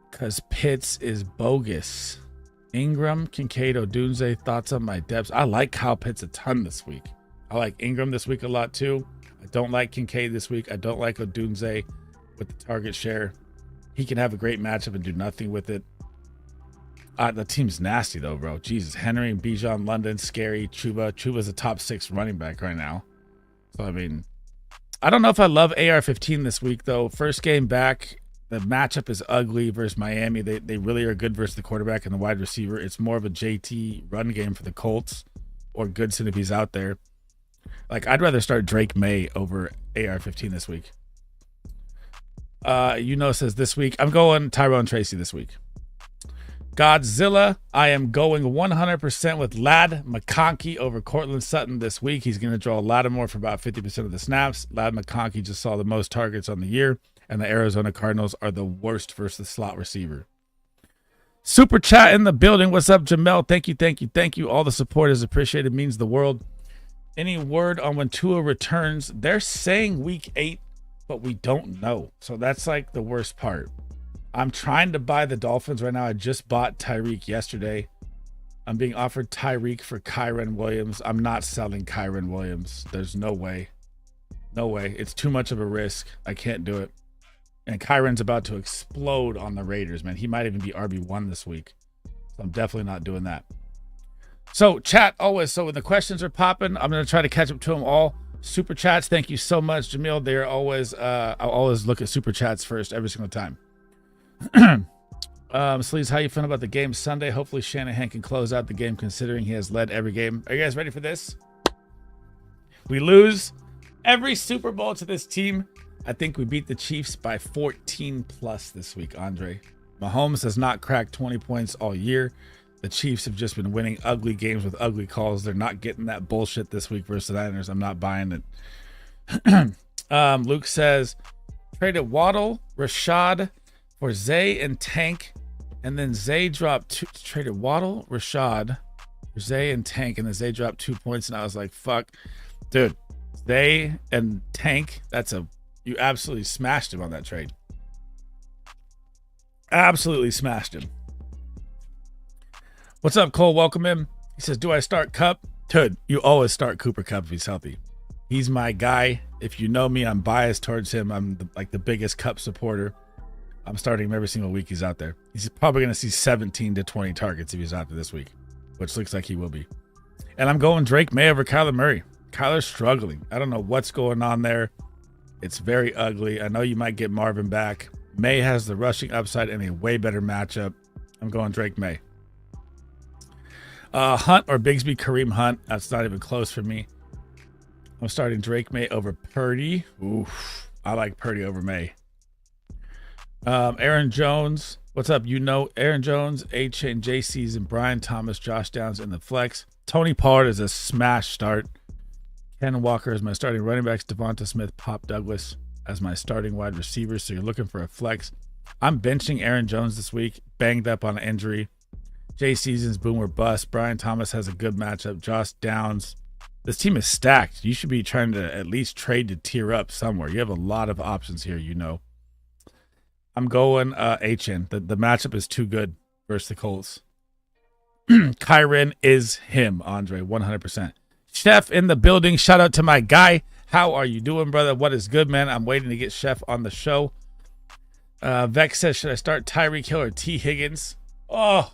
because Pitts is bogus. Ingram, Kincaid, Odunze, thoughts on my depths. I like Kyle Pitts a ton this week. I like Ingram this week a lot too. I don't like Kincaid this week. I don't like Odunze with the target share. He can have a great matchup and do nothing with it. The team's nasty though, bro. Jesus. Henry, Bijan, London, Scary, Chuba. Chuba's a top 6 running back right now. So, I mean, I don't know if I love AR-15 this week, though. First game back, the matchup is ugly versus Miami. They really are good versus the quarterback and the wide receiver. It's more of a JT run game for the Colts or Goodson if he's out there. Like, I'd rather start Drake May over AR-15 this week. Says this week, I'm going Tyrone Tracy this week. Godzilla, I am going 100% with Ladd McConkey over Cortland Sutton this week. He's going to draw Lattimore for about 50% of the snaps. Ladd McConkey just saw the most targets on the year, and the Arizona Cardinals are the worst versus the slot receiver. Super chat in the building. What's up, Jamel? Thank you. All the support is appreciated, means the world. Any word on when Tua returns? They're saying week 8, but we don't know. So that's like the worst part. I'm trying to buy the Dolphins right now. I just bought Tyreek yesterday. I'm being offered Tyreek for Kyren Williams. I'm not selling Kyren Williams. There's no way. No way. It's too much of a risk. I can't do it. And Kyren's about to explode on the Raiders, man. He might even be RB1 this week. So I'm definitely not doing that. So chat always. So when the questions are popping, I'm going to try to catch up to them all. Super chats. Thank you so much, Jamil. They're always, I'll always look at super chats first every single time. Sleaze, how you feeling about the game Sunday? Hopefully Shanahan can close out the game considering he has led every game. Are you guys ready for this? We lose every Super Bowl to this team. I think we beat the Chiefs by 14 plus this week, Andre. Mahomes has not cracked 20 points all year. The Chiefs have just been winning ugly games with ugly calls. They're not getting that bullshit this week versus the Niners. I'm not buying it. Luke says, traded Waddle, Rashad for Zay and Tank, and then Zay dropped 2. Traded Waddle, Rashad for Zay and Tank, and then Zay dropped 2 points, and I was like, fuck. Dude, Zay and Tank, you absolutely smashed him on that trade. Absolutely smashed him. What's up, Cole? Welcome in. He says, do I start Cup? Dude, you always start Cooper Kupp if he's healthy. He's my guy. If you know me, I'm biased towards him. I'm the biggest Kupp supporter. I'm starting him every single week he's out there. He's probably going to see 17 to 20 targets if he's out there this week, which looks like he will be. And I'm going Drake May over Kyler Murray. Kyler's struggling. I don't know what's going on there. It's very ugly. I know you might get Marvin back. May has the rushing upside and a way better matchup. I'm going Drake May. Hunt or Bigsby, Kareem Hunt. That's not even close for me. I'm starting Drake May over Purdy. Oof. I like Purdy over May. Aaron Jones. What's up? You know Aaron Jones, A-Chain, JC's, and Brian Thomas, Josh Downs in the flex. Tony Pollard is a smash start. Ken Walker is my starting running backs. Devonta Smith, Pop Douglas as my starting wide receivers. So you're looking for a flex. I'm benching Aaron Jones this week. Banged up on an injury. Jay Seasons, boom or bust. Brian Thomas has a good matchup. Josh Downs. This team is stacked. You should be trying to at least trade to tier up somewhere. You have a lot of options here, you know. I'm going HN. The matchup is too good versus the Colts. Kyren is him, Andre, 100%. Chef in the building. Shout out to my guy. How are you doing, brother? What is good, man? I'm waiting to get Chef on the show. Vex says, should I start Tyreek Hill or T. Higgins? Oh,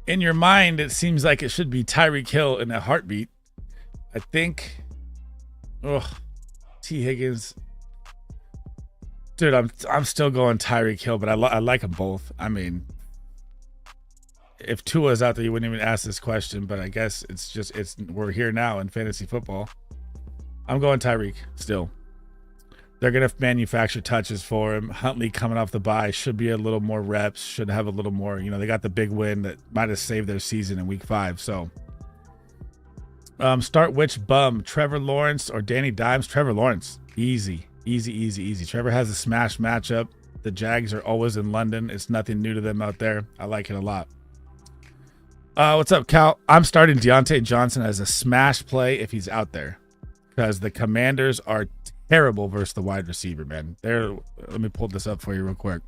in your mind, it seems like it should be Tyreek Hill in a heartbeat. I think, T. Higgins. Dude, I'm still going Tyreek Hill, but I like them both. I mean, if Tua's out there, you wouldn't even ask this question, but I guess we're here now in fantasy football. I'm going Tyreek still. They're going to manufacture touches for him. Huntley coming off the bye should be a little more reps, should have a little more, they got the big win that might have saved their season in week 5. So start which bum, Trevor Lawrence or Danny Dimes? Trevor Lawrence. Easy. Trevor has a smash matchup. The Jags are always in London. It's nothing new to them out there. I like it a lot. What's up, Cal? I'm starting Deontay Johnson as a smash play if he's out there, because the Commanders are terrible versus the wide receiver, man. Let me pull this up for you real quick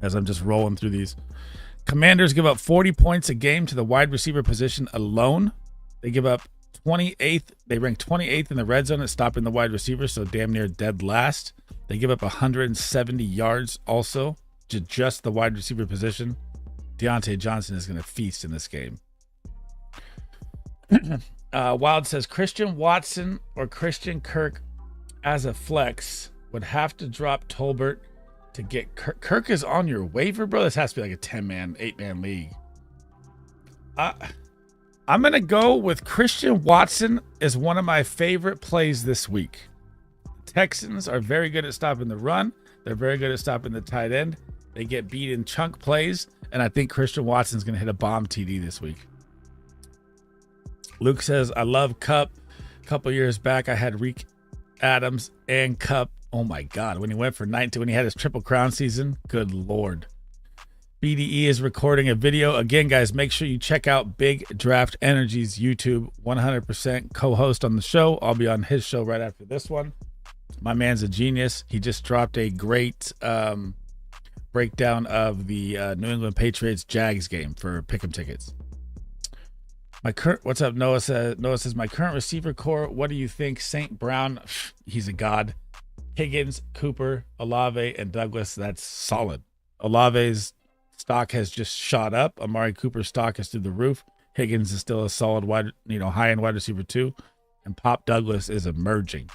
as I'm just rolling through these. Commanders give up 40 points a game to the wide receiver position alone. They give up 28th. They rank 28th in the red zone at stopping the wide receiver, so damn near dead last. They give up 170 yards also to just the wide receiver position. Deontay Johnson is going to feast in this game. Wild says Christian Watson or Christian Kirk as a flex would have to drop Tolbert to get Kirk. Kirk is on your waiver, bro. This has to be like a 10-man, 8-man league. I'm going to go with Christian Watson as one of my favorite plays this week. Texans are very good at stopping the run. They're very good at stopping the tight end. They get beat in chunk plays, and I think Christian Watson's going to hit a bomb TD this week. Luke says, I love Kupp. A couple years back, I had Reek Adams and Kupp. Oh, my God. When he went for 19, when he had his Triple Crown season, good Lord. BDE is recording a video. Again, guys, make sure you check out Big Draft Energy's YouTube. 100% co-host on the show. I'll be on his show right after this one. My man's a genius. He just dropped a great breakdown of the New England Patriots Jags game for Pick-Em tickets. What's up? Noah says my current receiver core. What do you think? St. Brown, he's a god. Higgins, Cooper, Olave, and Douglas. That's solid. Olave's stock has just shot up. Amari Cooper's stock is through the roof. Higgins is still a solid high-end wide receiver too, and Pop Douglas is emerging.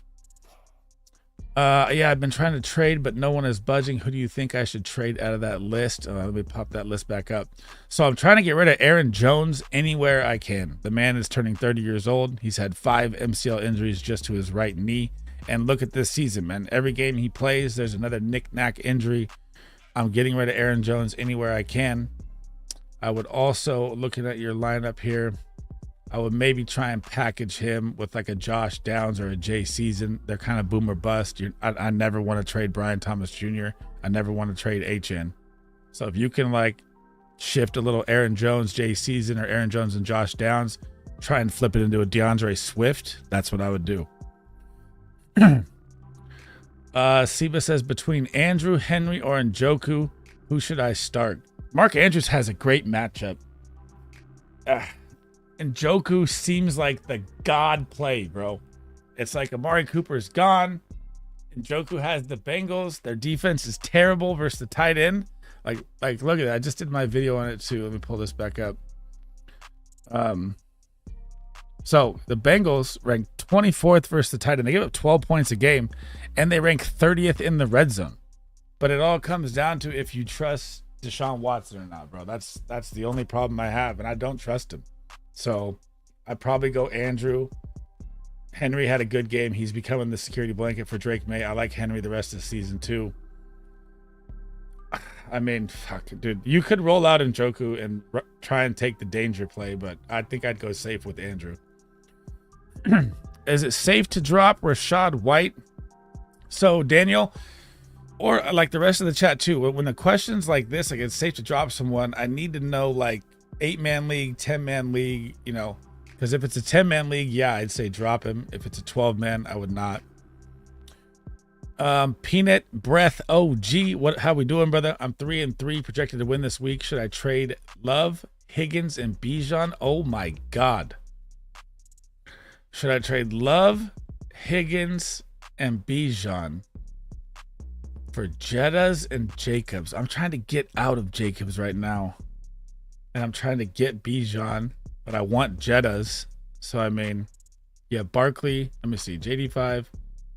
I've been trying to trade, but no one is budging. Who do you think I should trade out of that list? Let me pop that list back up. So I'm trying to get rid of Aaron Jones anywhere I can. The man is turning 30 years old. He's had 5 MCL injuries just to his right knee. And look at this season, man. Every game he plays, there's another knick-knack injury. I'm getting rid of Aaron Jones anywhere I can. I would also, looking at your lineup here, I would maybe try and package him with like a Josh Downs or a Jay Season. They're kind of boom or bust. I never want to trade Brian Thomas Jr. I never want to trade HN. So if you can like shift a little Aaron Jones, Jay Season, or Aaron Jones and Josh Downs, try and flip it into a DeAndre Swift. That's what I would do. Siba says between Andrew, Henry, or Njoku, who should I start? Mark Andrews has a great matchup. And Njoku seems like the god play, bro. It's like Amari Cooper's gone. And Njoku has the Bengals. Their defense is terrible versus the tight end. Like look at that. I just did my video on it too. Let me pull this back up. So the Bengals ranked 24th versus the tight end. They give up 12 points a game, and they rank 30th in the red zone. But it all comes down to if you trust Deshaun Watson or not, bro. That's the only problem I have, and I don't trust him. So I'd probably go Andrew. Henry had a good game. He's becoming the security blanket for Drake May. I like Henry the rest of the season too. I mean, fuck, dude. You could roll out Njoku and try and take the danger play, but I think I'd go safe with Andrew. Is it safe to drop Rashad White? So Daniel, or like the rest of the chat too, when the questions like this, like it's safe to drop someone, I need to know like 8-man league, 10-man league, you know, because if it's a 10-man league, yeah, I'd say drop him. If it's a 12-man, I would not. Peanut Breath OG, how we doing, brother? I'm 3-3 projected to win this week. Should I trade Love, Higgins, and Bijan? Oh my God. Should I trade Love, Higgins, and Bijan for Jettas and Jacobs? I'm trying to get out of Jacobs right now. And I'm trying to get Bijan, but I want Jettas. So, I mean, yeah, Barkley. Let me see. JD5.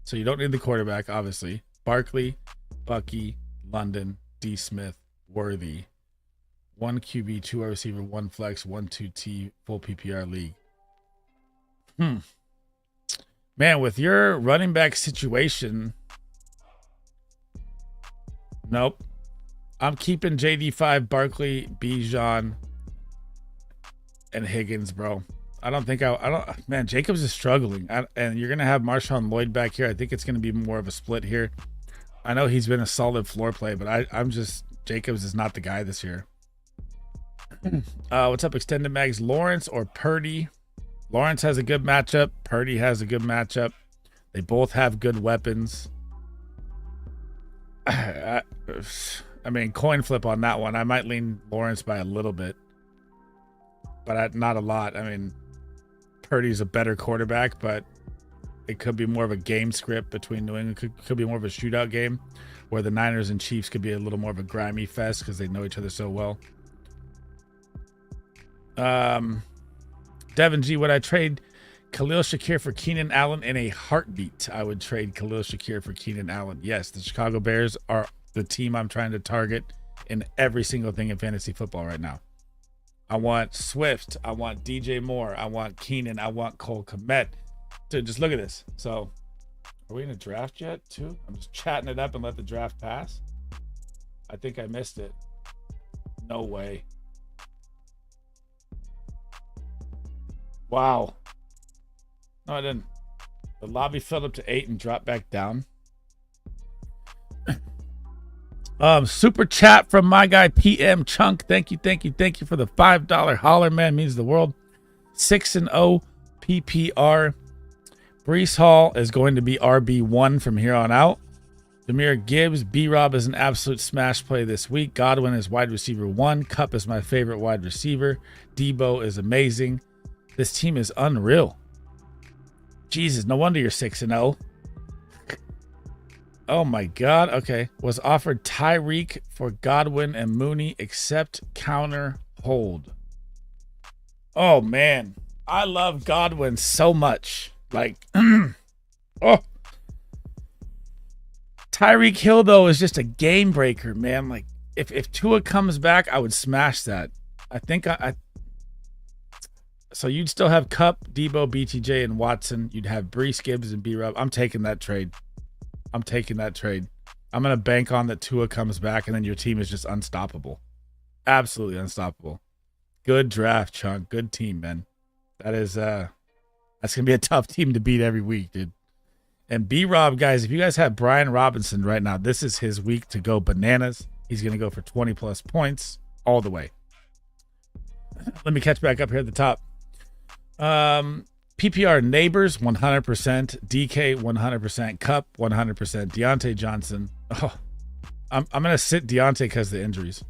So you don't need the quarterback, obviously. Barkley, Bucky, London, D. Smith, Worthy. 1 QB, 2 wide receiver, 1 flex, 1 2T, full PPR league. Man, with your running back situation, nope. I'm keeping JD5, Barkley, Bijan, and Higgins, bro. I don't think man, Jacobs is struggling. And you're going to have Marshawn Lloyd back here. I think it's going to be more of a split here. I know he's been a solid floor play, but Jacobs is not the guy this year. What's up, Extended Mags? Lawrence or Purdy? Lawrence has a good matchup. Purdy has a good matchup. They both have good weapons. I mean, coin flip on that one. I might lean Lawrence by a little bit, but not a lot. I mean, Purdy's a better quarterback, but it could be more of a game script between New England. Could be more of a shootout game where the Niners and Chiefs could be a little more of a grimy fest because they know each other so well. Devin G, would I trade Khalil Shakir for Keenan Allen in a heartbeat? I would trade Khalil Shakir for Keenan Allen. Yes, the Chicago Bears are the team I'm trying to target in every single thing in fantasy football right now. I want Swift. I want DJ Moore. I want Keenan. I want Cole Kmet. Dude, just look at this. So, are we in a draft yet, too? I'm just chatting it up and let the draft pass. I think I missed it. No way. Wow. No, I didn't. The lobby filled up to 8 and dropped back down. Super chat from my guy PM Chunk. Thank you for the $5 holler, man. Means the world. 6-0 PPR. Breece Hall is going to be RB1 from here on out. Jahmyr Gibbs, B-Rob is an absolute smash play this week. Godwin is wide receiver 1. Kupp is my favorite wide receiver. Debo is amazing. This team is unreal. Jesus, no wonder you're 6-0. Oh my God. Okay. Was offered Tyreek for Godwin and Mooney, except counter hold. Oh man. I love Godwin so much. Like, oh. Tyreek Hill, though, is just a game breaker, man. Like, if Tua comes back, I would smash that. I think so you'd still have Kupp, Debo, BTJ, and Watson. You'd have Breece, Gibbs, and B-Rob. I'm taking that trade. I'm going to bank on that Tua comes back, and then your team is just unstoppable. Absolutely unstoppable. Good draft, Chunk. Good team, man. That's going to be a tough team to beat every week, dude. And B-Rob, guys, if you guys have Brian Robinson right now, this is his week to go bananas. He's going to go for 20-plus points all the way. Let me catch back up here at the top. PPR Neighbors 100%, DK 100%, Kupp 100%, Deontay Johnson. Oh, I'm gonna sit Deontay because of the injuries.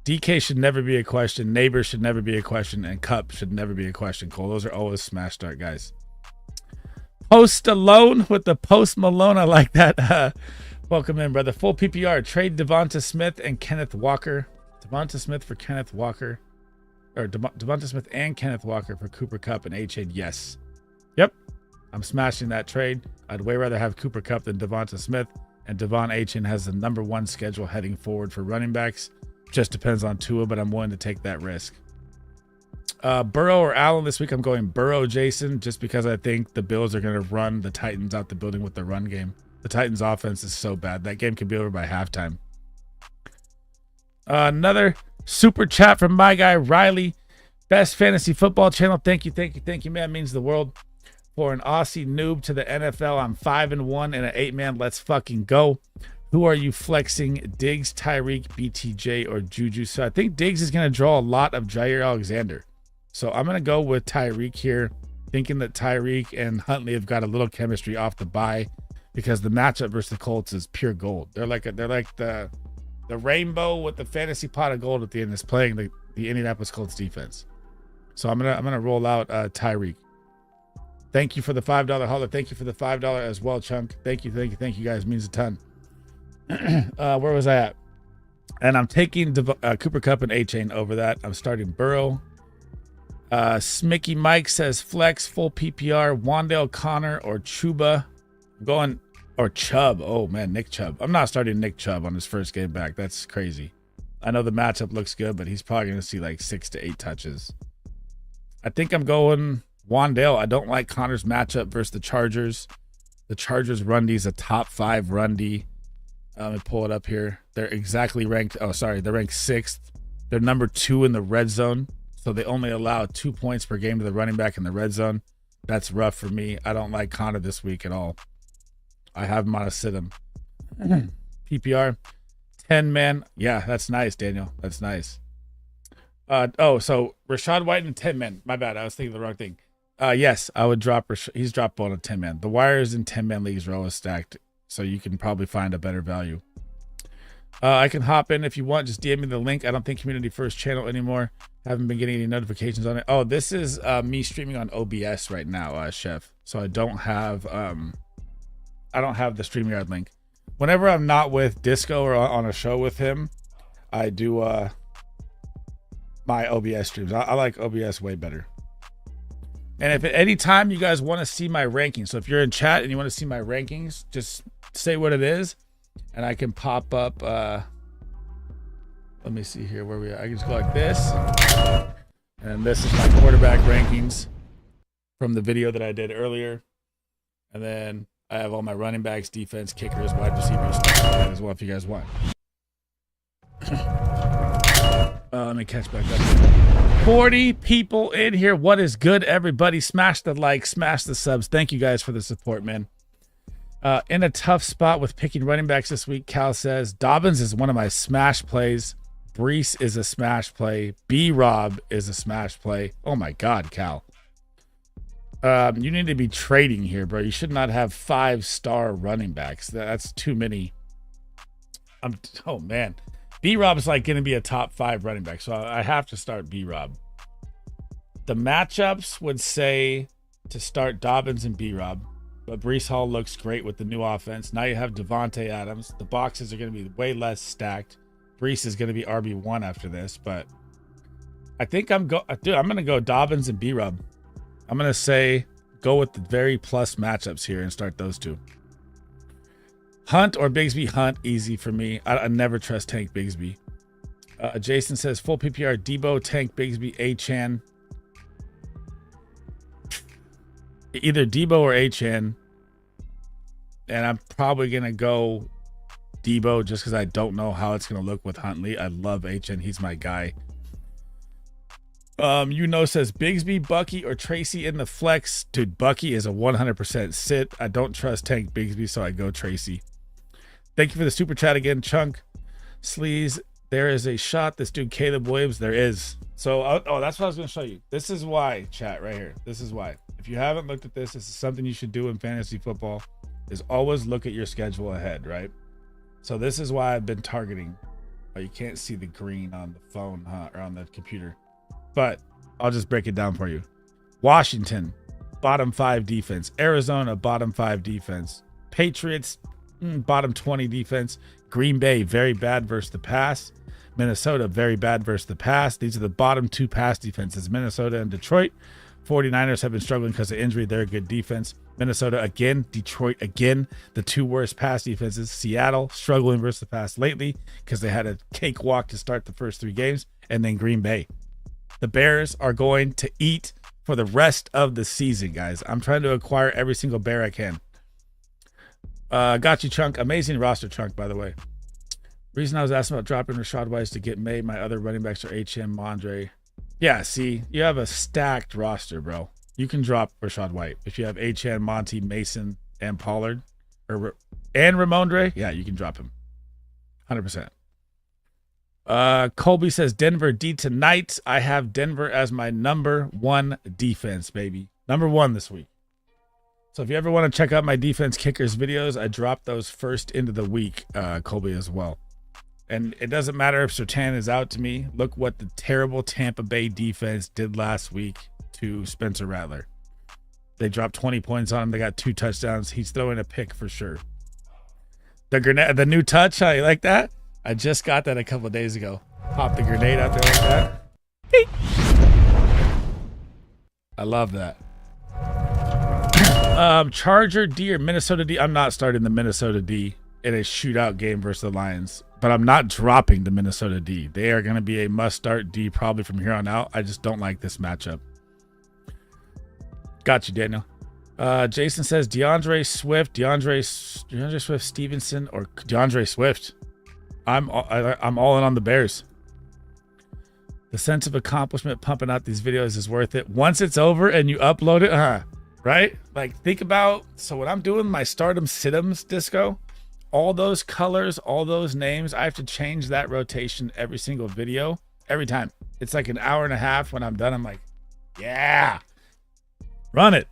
DK should never be a question. Neighbor should never be a question. And Cup should never be a question, Cole. Those are always smash start guys. Post alone with the Post Malone. I like that. Welcome in, brother. Full PPR. Trade Devonta Smith and Kenneth Walker. Devonta Smith for Kenneth Walker. Or Devonta Smith and Kenneth Walker for Cooper Kupp and H.A. Yes. Yep. I'm smashing that trade. I'd way rather have Cooper Kupp than Devonta Smith. And Devon H.N. has the #1 schedule heading forward for running backs. Just depends on Tua, but I'm willing to take that risk. Burrow or Allen this week? I'm going Burrow, Jason, just because I think the Bills are going to run the Titans out the building with the run game. The Titans offense is so bad. That game could be over by halftime. Another super chat from my guy, Riley. Best fantasy football channel. Thank you, man. It means the world. For an Aussie noob to the NFL, I'm 5-1 in an 8-man. Let's fucking go. Who are you flexing? Diggs, Tyreek, BTJ, or Juju? So I think Diggs is going to draw a lot of Jair Alexander. So I'm going to go with Tyreek here, thinking that Tyreek and Huntley have got a little chemistry off the bye because the matchup versus the Colts is pure gold. They're like the rainbow with the fantasy pot of gold at the end is playing the Indianapolis Colts defense. So I'm gonna roll out Tyreek. Thank you for the $5 holler. Thank you for the $5 as well, Chunk. Thank you guys. It means a ton. Where was I at? And I'm taking Cooper Kupp and A-Chain over that. I'm starting Burrow. Smicky Mike says flex, full PPR, Wandale Connor or Chuba. Or Chubb. Oh, man, Nick Chubb. I'm not starting Nick Chubb on his first game back. That's crazy. I know the matchup looks good, but he's probably going to see like 6 to 8 touches. I think I'm going Wandale. I don't like Connor's matchup versus the Chargers. The Chargers run D is a top 5 run D. Let me pull it up here. They're exactly ranked. Oh, sorry. They're ranked 6th. They're number 2 in the red zone. So they only allow 2 points per game to the running back in the red zone. That's rough for me. I don't like Connor this week at all. I have him on a sit-em. PPR. 10-man. Yeah, that's nice, Daniel. That's nice. So Rashad White and 10-man. My bad. I was thinking the wrong thing. Yes, I would drop. He's droppable on a 10-man. The wires in 10-man leagues are always stacked, so you can probably find a better value. I can hop in if you want. Just DM me the link. I don't think Community First channel anymore. Haven't been getting any notifications on it. Oh, this is me streaming on OBS right now, Chef. So I don't have the StreamYard link. Whenever I'm not with Disco or on a show with him, I do my OBS streams. I like OBS way better. And if at any time you guys want to see my rankings, so if you're in chat and you want to see my rankings, just say what it is, and I can pop up. Let me see here where we are. I can just go like this, and this is my quarterback rankings from the video that I did earlier, and then I have all my running backs, defense, kickers, wide receivers as well if you guys want. Let me catch back up. 40 people in here. What is good, everybody? Smash the like, smash the subs. Thank you guys for the support, man. In a tough spot with picking running backs this week, Cal says Dobbins is one of my smash plays. Brees is a smash play. B-Rob is a smash play. Oh my God, Cal. You need to be trading here, bro. You should not have 5-star running backs. That's too many. Oh man. B-Rob is like going to be a top 5 running back, so I have to start B-Rob. The matchups would say to start Dobbins and B-Rob, but Brees Hall looks great with the new offense. Now you have Devontae Adams. The boxes are going to be way less stacked. Brees is going to be RB1 after this, but I think I'm going to go Dobbins and B-Rob. I'm going to say go with the very plus matchups here and start those two. Hunt or Bigsby? Hunt, easy for me. I never trust Tank Bigsby. Jason says full PPR, Debo, Tank Bigsby, A-Chan. Either Debo or A-Chan. And I'm probably going to go Debo just because I don't know how it's going to look with Huntley. I love A-Chan. He's my guy. Says Bigsby, Bucky, or Tracy in the flex. Dude, Bucky is a 100% sit. I don't trust Tank Bigsby, so I go Tracy. Thank you for the super chat again, Chunk. Sleaze, there is a shot. This dude, Caleb Williams, there is. So, that's what I was going to show you. This is why, chat, right here. This is why. If you haven't looked at this, this is something you should do in fantasy football, is always look at your schedule ahead, right? So this is why I've been targeting Oh, you can't see the green on the phone, huh? Or on the computer. But I'll just break it down for you. Washington, bottom 5 defense. Arizona, bottom 5 defense. Patriots, bottom 20 defense. Green Bay, very bad versus the pass. Minnesota, very bad versus the pass. These are the bottom 2 pass defenses. Minnesota and Detroit. 49ers have been struggling because of injury. They're a good defense. Minnesota again. Detroit again. The 2 worst pass defenses. Seattle struggling versus the pass lately because they had a cakewalk to start the first 3 games. And then Green Bay. The Bears are going to eat for the rest of the season, guys. I'm trying to acquire every single Bear I can. Got you, Chunk. Amazing roster, Chunk, by the way. Reason I was asking about dropping Rashad White to get May. My other running backs are HM, Mondre. Yeah, see, you have a stacked roster, bro. You can drop Rashad White. If you have HM, Monty, Mason, and Pollard, and Ramondre, yeah, you can drop him. 100%. Colby says Denver D tonight. I have Denver as my number 1 defense, baby. Number 1 this week. So if you ever want to check out my defense kickers videos, I dropped those first into the week, Colby, as well. And it doesn't matter if Surtain is out to me. Look what the terrible Tampa Bay defense did last week to Spencer Rattler. They dropped 20 points on him. They got 2 touchdowns. He's throwing a pick for sure. The new touch, how you like that? I just got that a couple of days ago. Pop the grenade out there like that. I love that. Charger D or Minnesota D. I'm not starting the Minnesota D in a shootout game versus the Lions, but I'm not dropping the Minnesota D. They are going to be a must-start D probably from here on out. I just don't like this matchup. Got you, Daniel. Jason says DeAndre Swift, Stevenson, or DeAndre Swift. I'm all in on the Bears. The sense of accomplishment pumping out these videos is worth it. Once it's over and you upload it, right? Like, think about, so when I'm doing my stardom situms disco, all those colors, all those names, I have to change that rotation every single video, every time. It's like an hour and a half. When I'm done, I'm like, yeah, run it.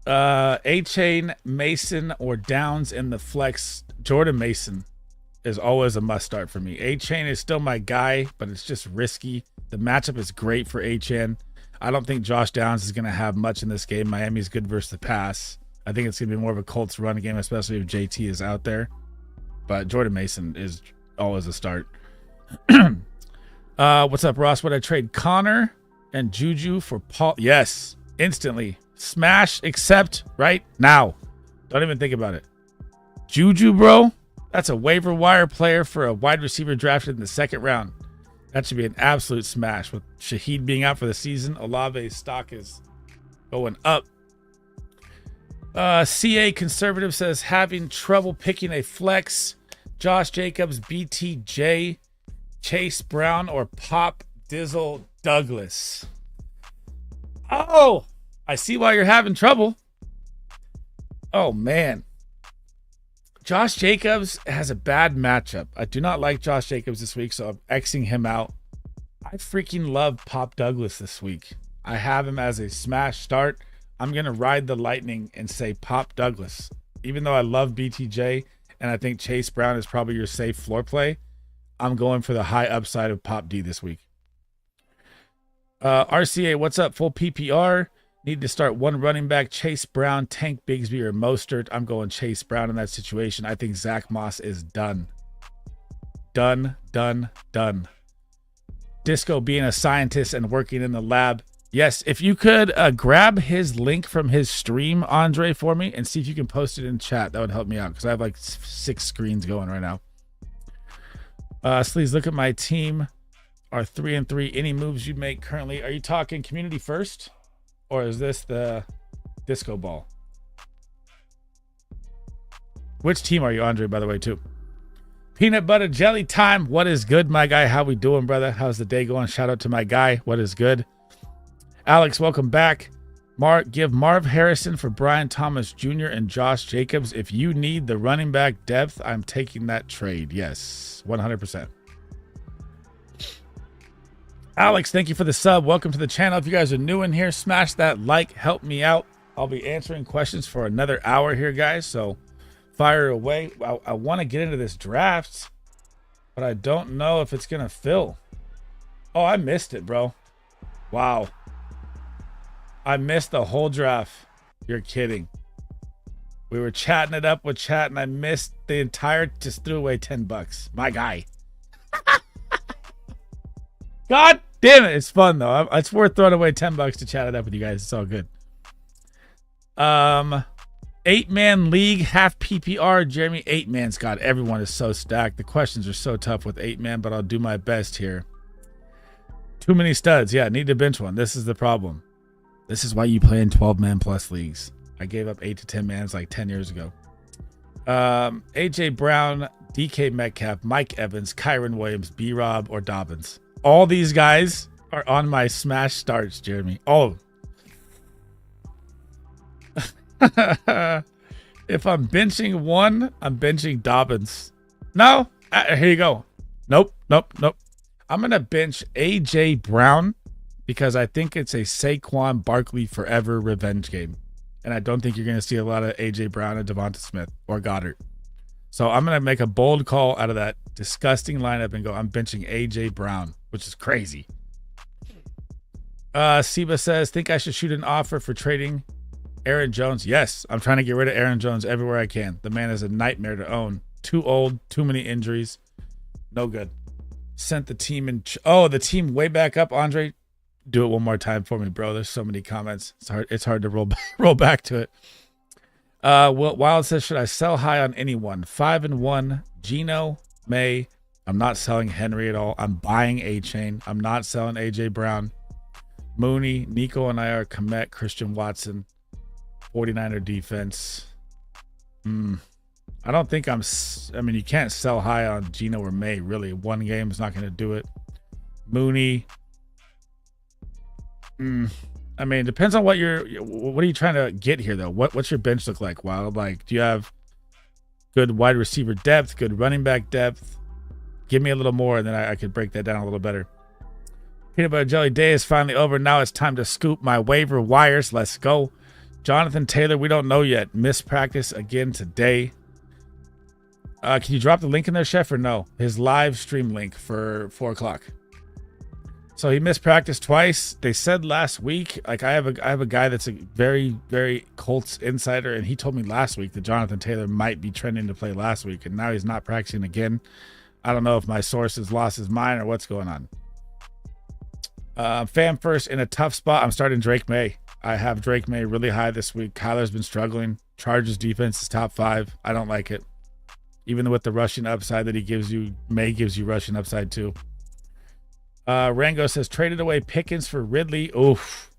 A-Chain, Mason, or Downs in the flex. Jordan Mason is always a must start for me. A-Chain is still my guy, but it's just risky. The matchup is great for A-Chain. I don't think Josh Downs is going to have much in this game. Miami's good versus the pass. I think it's going to be more of a Colts run game, especially if JT is out there. But Jordan Mason is always a start. What's up, Ross? Would I trade Connor and Juju for Paul? Yes, instantly. Smash, accept right now. Don't even think about it. Juju, bro, that's a waiver wire player for a wide receiver drafted in the 2nd round. That should be an absolute smash. With Shaheed being out for the season, Olave's stock is going up. CA Conservative says having trouble picking a flex. Josh Jacobs, BTJ, Chase Brown, or Pop Dizzle Douglas. Oh, I see why you're having trouble. Oh, man. Josh Jacobs has a bad matchup. I do not like Josh Jacobs this week, so I'm Xing him out. I freaking love Pop Douglas this week. I have him as a smash start. I'm going to ride the lightning and say Pop Douglas. Even though I love BTJ and I think Chase Brown is probably your safe floor play, I'm going for the high upside of Pop D this week. RCA, what's up? Full PPR. Need to start one running back, Chase Brown, Tank Bigsby, or Mostert. I'm going Chase Brown in that situation. I think Zach Moss is done. Done. Disco being a scientist and working in the lab. Yes, if you could grab his link from his stream, Andre, for me, and see if you can post it in chat. That would help me out because I have like 6 screens going right now. Sleaze, look at my team. Are 3-3. Any moves you make currently? Are you talking community first? Or is this the disco ball? Which team are you, Andre, by the way, too? Peanut butter jelly time. What is good, my guy? How we doing, brother? How's the day going? Shout out to my guy. What is good? Alex, welcome back. Give Marv Harrison for Brian Thomas Jr. and Josh Jacobs. If you need the running back depth, I'm taking that trade. Yes, 100%. Alex, thank you for the sub. Welcome to the channel. If you guys are new in here, smash that like. Help me out. I'll be answering questions for another hour here, guys. So fire away. I want to get into this draft. but I don't know if it's gonna fill. Oh, I missed it, bro. Wow. I missed the whole draft. You're kidding. We were chatting it up with chat and I missed the entire, just threw away $10. My guy. God damn it. It's fun though. It's worth throwing away $10 to chat it up with you guys. It's all good. 8-man league, half PPR. Jeremy, 8-man's got everyone is so stacked. The questions are so tough with 8-man, but I'll do my best here. Too many studs. Yeah, need to bench one. This is the problem. This is why you play in 12-man plus leagues. I gave up 8 to 10 mans like 10 years ago. AJ Brown, DK Metcalf, Mike Evans, Kyron Williams, B-Rob, or Dobbins. All these guys are on my smash starts, Jeremy. All of them. If I'm benching one, I'm benching Dobbins. No, here you go. Nope. I'm going to bench AJ Brown because I think it's a Saquon Barkley forever revenge game. And I don't think you're going to see a lot of AJ Brown and Devonta Smith or Goddard. So I'm going to make a bold call out of that disgusting lineup and go, I'm benching AJ Brown, which is crazy. Seba says, think I should shoot an offer for trading Aaron Jones? Yes, I'm trying to get rid of Aaron Jones everywhere I can. The man is a nightmare to own. Too old, too many injuries. No good. Sent the team in. The team way back up, Andre. Do it one more time for me, bro. There's so many comments. It's hard to roll back to it. Wild says, should I sell high on anyone? 5-1. Gino, May. I'm not selling Henry at all. I'm buying A-Chain. I'm not selling AJ Brown. Mooney, Nico and I are Komet, Christian Watson. 49er defense. I don't think you can't sell high on Gino or May, really. One game is not going to do it. Mooney. It depends on what are you trying to get here, though? What's your bench look like, Wild? Like, do you have good wide receiver depth, good running back depth? Give me a little more, and then I could break that down a little better. Peanut Butter Jelly Day is finally over. Now it's time to scoop my waiver wires. Let's go. Jonathan Taylor, we don't know yet. Missed practice again today. Can you drop the link in there, Chef, or no? His live stream link for 4 o'clock. So he missed practice twice. They said last week, like I have a guy that's a very, very Colts insider, and he told me last week that Jonathan Taylor might be trending to play last week, and now he's not practicing again. I don't know if my source has lost his mind or what's going on. Fam first in a tough spot. I'm starting Drake May. I have Drake May really high this week. Kyler's been struggling. Chargers defense is top 5. I don't like it. Even with the rushing upside that he gives you, May gives you rushing upside too. Rango says, traded away Pickens for Ridley. Oof.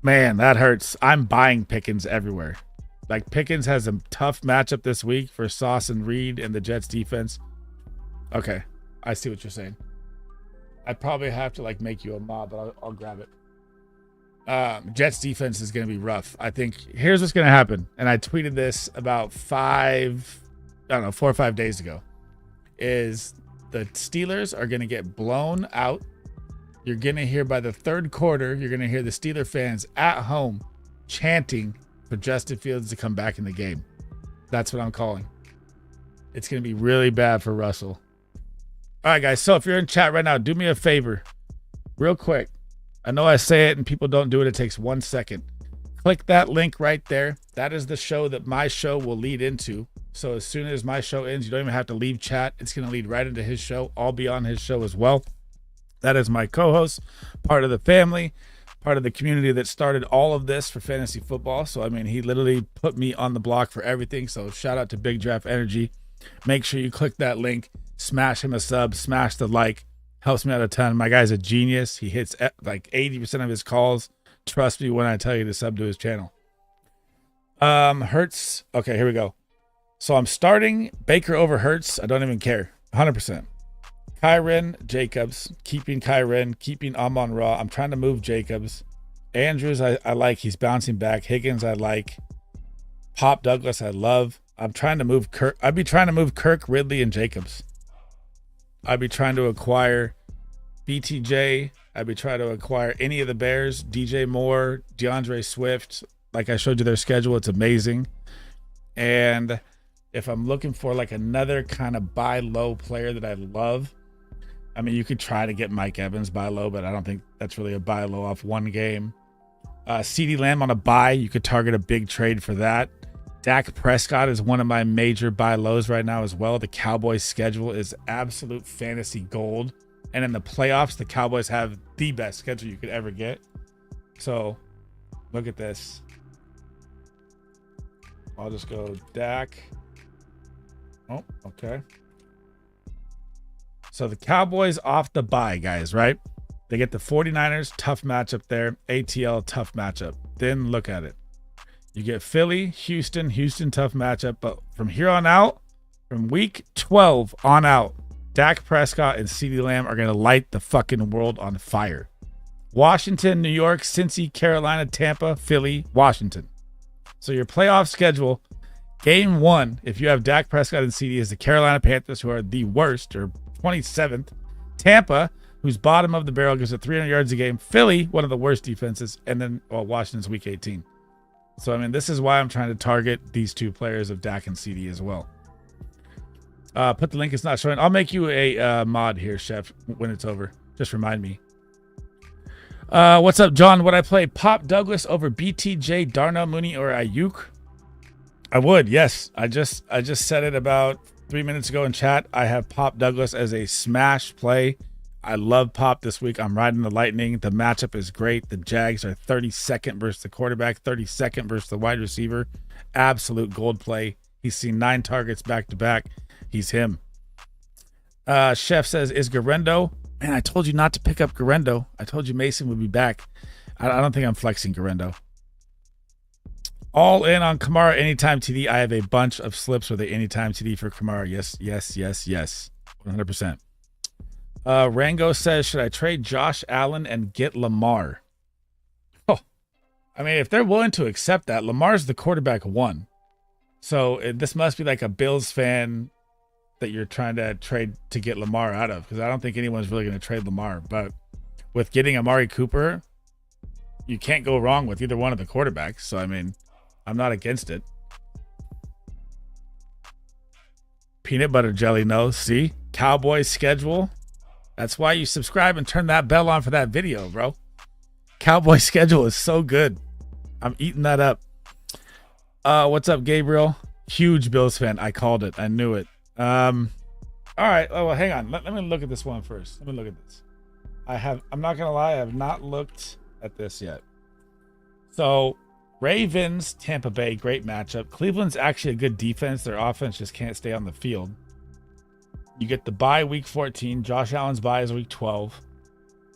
Man, that hurts. I'm buying Pickens everywhere. Like, Pickens has a tough matchup this week for Sauce and Reed and the Jets defense. Okay, I see what you're saying. I probably have to make you a mob, but I'll grab it. Jets defense is going to be rough. I think here's what's going to happen. And I tweeted this about 4 or 5 days ago, is the Steelers are going to get blown out. You're going to hear by the third quarter, you're going to hear the Steeler fans at home chanting for Justin Fields to come back in the game. That's what I'm calling. It's going to be really bad for Russell. All right, guys. So if you're in chat right now, do me a favor real quick. I know I say it and people don't do it. It takes 1 second. Click that link right there. That is the show that my show will lead into. So as soon as my show ends, you don't even have to leave chat. It's going to lead right into his show. I'll be on his show as well. That is my co-host, part of the family, part of the community that started all of this for fantasy football. So, he literally put me on the block for everything. So shout out to Big Draft Energy. Make sure you click that link. Smash him a sub, smash the like, helps me out a ton. My guy's a genius. He hits like 80% of his calls. Trust me when I tell you to sub to his channel. Hurts. Okay, here we go. So I'm starting Baker over Hurts. I don't even care. 100%. Kyren, Jacobs, keeping Kyren, keeping Amon-Ra. I'm trying to move Jacobs. Andrews, I like. He's bouncing back. Higgins, I like. Pop Douglas, I love. I'm trying to move Kirk. I'd be trying to move Kirk, Ridley, and Jacobs. I'd be trying to acquire BTJ. I'd be trying to acquire any of the Bears, DJ Moore, DeAndre Swift. Like I showed you their schedule, it's amazing. And if I'm looking for like another kind of buy low player that I love, I mean, you could try to get Mike Evans buy low, but I don't think that's really a buy low off one game. CeeDee Lamb on a buy, you could target a big trade for that. Dak Prescott is one of my major buy lows right now as well. The Cowboys schedule is absolute fantasy gold. And in the playoffs, the Cowboys have the best schedule you could ever get. So look at this. I'll just go Dak. Oh, okay. So the Cowboys off the bye, guys, right? They get the 49ers, tough matchup there. ATL, tough matchup. Then look at it. You get Philly, Houston, tough matchup. But from here on out, from week 12 on out, Dak Prescott and CeeDee Lamb are going to light the fucking world on fire. Washington, New York, Cincy, Carolina, Tampa, Philly, Washington. So your playoff schedule, game 1, if you have Dak Prescott and CeeDee, is the Carolina Panthers, who are the worst, or 27th. Tampa, who's bottom of the barrel, gives it 300 yards a game. Philly, one of the worst defenses. And then, well, Washington's week 18. So, I mean, this is why I'm trying to target these two players of Dak and CeeDee as well. Put the link, it's not showing. I'll make you a mod here, Chef, when it's over. Just remind me. What's up, John? Would I play Pop Douglas over BTJ, Darnell Mooney, or Ayuk? I would, yes. I just said it about 3 minutes ago in chat. I have Pop Douglas as a smash play. I love Pop this week. I'm riding the Lightning. The matchup is great. The Jags are 32nd versus the quarterback, 32nd versus the wide receiver. Absolute gold play. He's seen 9 targets back to back. He's him. Chef says, is Garendo? Man, I told you not to pick up Garendo. I told you Mason would be back. I don't think I'm flexing Garendo. All in on Kamara anytime TD. I have a bunch of slips with the anytime TD for Kamara. Yes. 100%. Rango says, should I trade Josh Allen and get Lamar? Oh, I mean, if they're willing to accept that, Lamar's the quarterback 1. So this must be like a Bills fan that you're trying to trade to get Lamar out of, because I don't think anyone's really going to trade Lamar. But with getting Amari Cooper, you can't go wrong with either one of the quarterbacks. So, I mean, I'm not against it. Peanut butter jelly, no. See? Cowboys schedule. That's why you subscribe and turn that bell on for that video, bro. Cowboy schedule is so good. I'm eating that up. What's up, Gabriel? Huge Bills fan. I called it. I knew it. All right. Oh, well, hang on. Let me look at this one first. Let me look at this. I'm not going to lie. I have not looked at this yet. So Ravens, Tampa Bay, great matchup. Cleveland's actually a good defense. Their offense just can't stay on the field. You get the bye week 14. Josh Allen's bye is week 12.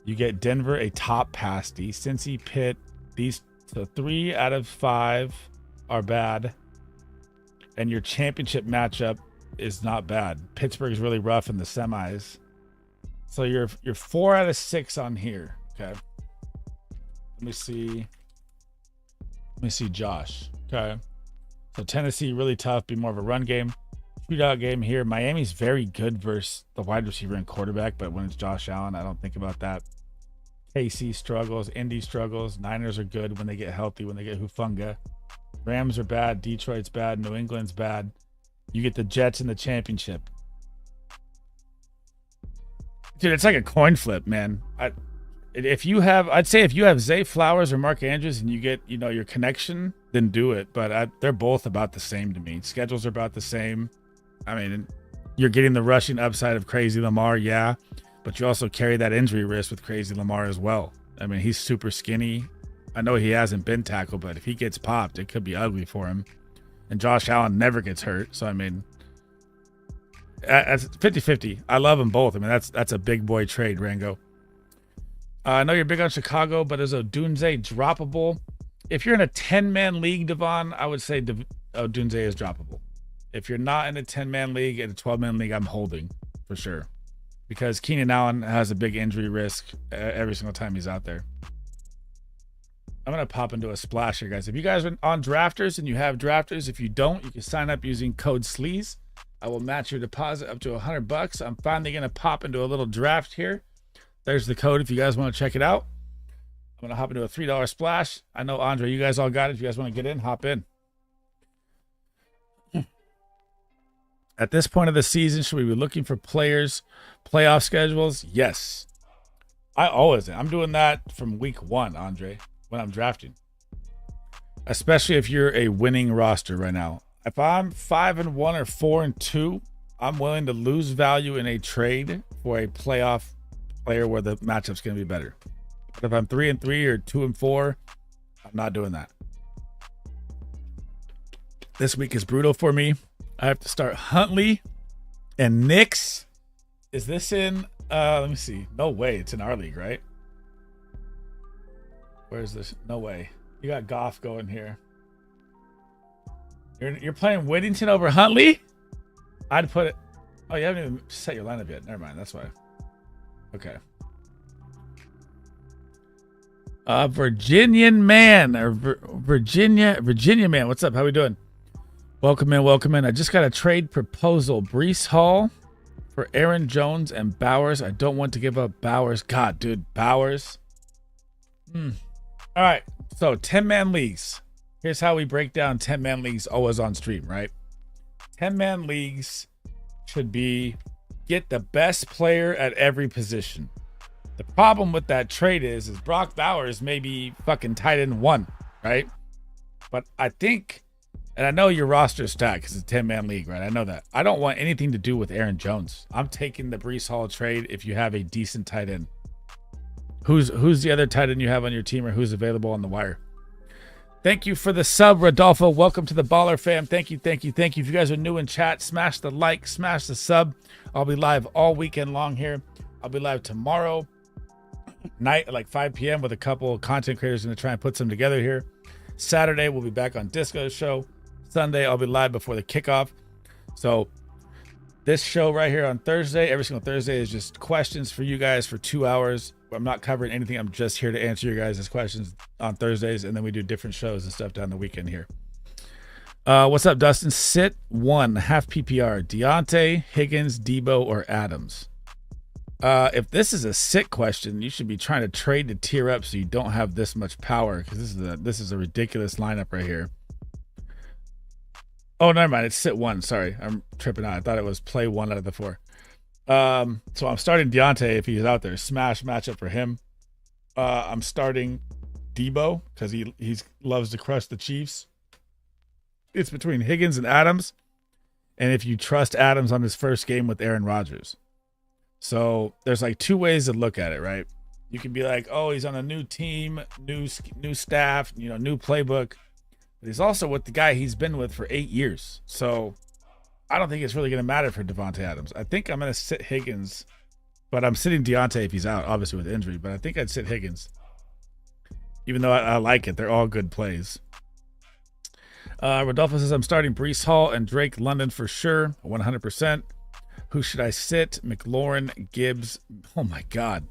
You get Denver, a top pasty. Cincy, Pitt, these 3 out of 5 are bad. And your championship matchup is not bad. Pittsburgh's really rough in the semis. So you're 4 out of 6 on here. Okay. Let me see Josh. Okay. So Tennessee, really tough, be more of a run game. Shootout game here. Miami's very good versus the wide receiver and quarterback, but when it's Josh Allen, I don't think about that. KC struggles. Indy struggles. Niners are good when they get healthy, when they get Hufanga. Rams are bad. Detroit's bad. New England's bad. You get the Jets in the championship. Dude, it's like a coin flip, man. I'd say if you have Zay Flowers or Mark Andrews and you get, your connection, then do it. But they're both about the same to me. Schedules are about the same. I mean, you're getting the rushing upside of Crazy Lamar, yeah, but you also carry that injury risk with Crazy Lamar as well. I mean, he's super skinny. I know he hasn't been tackled, but if he gets popped, it could be ugly for him. And Josh Allen never gets hurt. So, I mean, that's 50-50. I love them both. I mean, that's a big boy trade, Rango. I know you're big on Chicago, but is Odunze droppable? If you're in a 10-man league, Devon, I would say Odunze is droppable. If you're not in a 10-man league, in a 12-man league, I'm holding for sure. Because Keenan Allen has a big injury risk every single time he's out there. I'm going to pop into a splash here, guys. If you guys are on Drafters and you have Drafters, if you don't, you can sign up using code SLEAZE. I will match your deposit up to $100. I'm finally going to pop into a little draft here. There's the code if you guys want to check it out. I'm going to hop into a $3 splash. I know, Andre, you guys all got it. If you guys want to get in, hop in. At this point of the season, should we be looking for players, playoff schedules? Yes. I always am. I'm doing that from week 1, Andre, when I'm drafting. Especially if you're a winning roster right now. If I'm 5-1 or 4-2, I'm willing to lose value in a trade for a playoff player where the matchup's going to be better. But if I'm 3-3 or 2-4, I'm not doing that. This week is brutal for me. I have to start Huntley and Knicks. Is this in, let me see. No way. It's in our league, right? Where's this? No way. You got Goff going here. You're playing Whittington over Huntley? I'd put it. Oh, you haven't even set your lineup yet. Never mind. That's why. Okay. Virginian man or Virginia man. What's up? How we doing? Welcome in. I just got a trade proposal. Breece Hall for Aaron Jones and Bowers. I don't want to give up Bowers. God, dude, Bowers. All right. So 10-man leagues. Here's how we break down 10-man leagues always on stream, right? 10-man leagues should be get the best player at every position. The problem with that trade is Brock Bowers may be fucking tight end 1, right? But I think, and I know your roster is stacked because it's a 10-man league, right? I know that. I don't want anything to do with Aaron Jones. I'm taking the Breece Hall trade if you have a decent tight end. Who's the other tight end you have on your team or who's available on the wire? Thank you for the sub, Rodolfo. Welcome to the Baller Fam. Thank you. If you guys are new in chat, smash the like, smash the sub. I'll be live all weekend long here. I'll be live tomorrow night at like 5 p.m. with a couple of content creators going to try and put some together here. Saturday, we'll be back on Disco's show. Sunday, I'll be live before the kickoff. So this show right here on Thursday, every single Thursday, is just questions for you guys for 2 hours. I'm not covering anything. I'm just here to answer your guys' questions on Thursdays, and then we do different shows and stuff down the weekend here. What's up, Dustin? Sit 1, half PPR. Deontay, Higgins, Debo, or Adams? If this is a sit question, you should be trying to trade to tier up so you don't have this much power, because this is a ridiculous lineup right here. Oh, never mind. It's sit 1. Sorry, I'm tripping out. I thought it was play 1 out of the 4. So I'm starting Deontay if he's out there. Smash matchup for him. I'm starting Debo because he loves to crush the Chiefs. It's between Higgins and Adams, and if you trust Adams on his first game with Aaron Rodgers. So there's like 2 ways to look at it, right? You can be like, oh, he's on a new team, new staff, new playbook. But he's also with the guy he's been with for 8 years. So I don't think it's really going to matter for Devontae Adams. I think I'm going to sit Higgins, but I'm sitting Deontay if he's out, obviously with injury. But I think I'd sit Higgins, even though I like it. They're all good plays. Rodolfo says, I'm starting Breece Hall and Drake London for sure, 100%. Who should I sit? McLaurin, Gibbs. Oh, my God.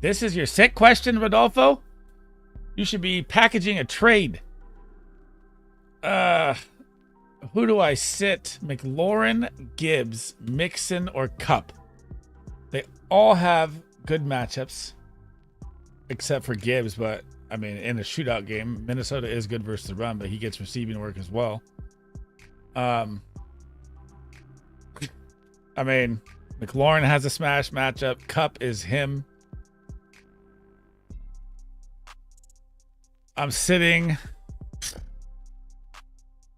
This is your sit question, Rodolfo? You should be packaging a trade. Who do I sit? McLaurin, Gibbs, Mixon, or Cup? They all have good matchups, except for Gibbs. But, I mean, in a shootout game, Minnesota is good versus the run, but he gets receiving work as well. I mean, McLaurin has a smash matchup. Cup is him. I'm sitting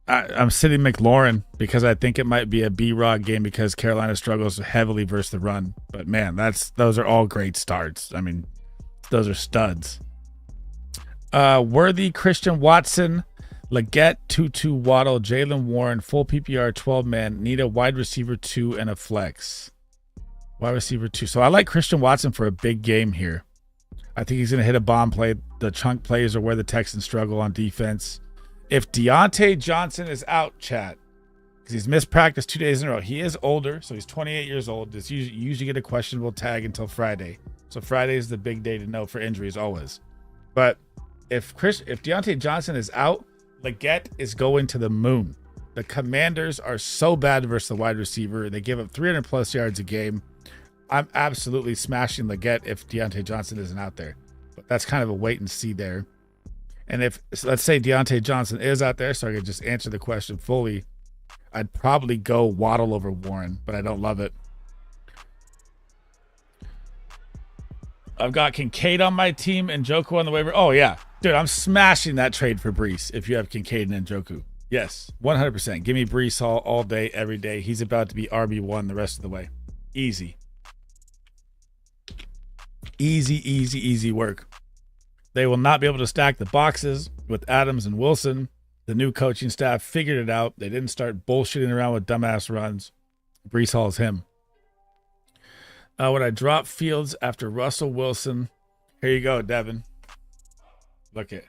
McLaurin because I think it might be a B-Rod game because Carolina struggles heavily versus the run. But man, those are all great starts. I mean, those are studs. Worthy, Christian Watson, Leggett, Tutu, Waddle, Jalen Warren, full PPR, 12-man, need a wide receiver 2 and a flex. Wide receiver 2. So I like Christian Watson for a big game here. I think he's going to hit a bomb play. The chunk plays are where the Texans struggle on defense. If Deontay Johnson is out, chat, because he's missed practice 2 days in a row. He is older, so he's 28 years old. You usually get a questionable tag until Friday. So Friday is the big day to know for injuries always. But if Deontay Johnson is out, Leggett is going to the moon. The Commanders are so bad versus the wide receiver. They give up 300-plus yards a game. I'm absolutely smashing Leggett if Deontay Johnson isn't out there. But that's kind of a wait and see there. And if, let's say Deontay Johnson is out there, so I can just answer the question fully, I'd probably go Waddle over Warren, but I don't love it. I've got Kincaid on my team and Njoku on the waiver. Oh, yeah. Dude, I'm smashing that trade for Brees if you have Kincaid and Njoku. Yes, 100%. Give me Brees all day, every day. He's about to be RB1 the rest of the way. Easy. Easy, easy, easy work. They will not be able to stack the boxes with Adams and Wilson. The new coaching staff figured it out. They didn't start bullshitting around with dumbass runs. Brees Hall is him. Would I drop Fields after Russell Wilson? Here you go, Devin. Look it.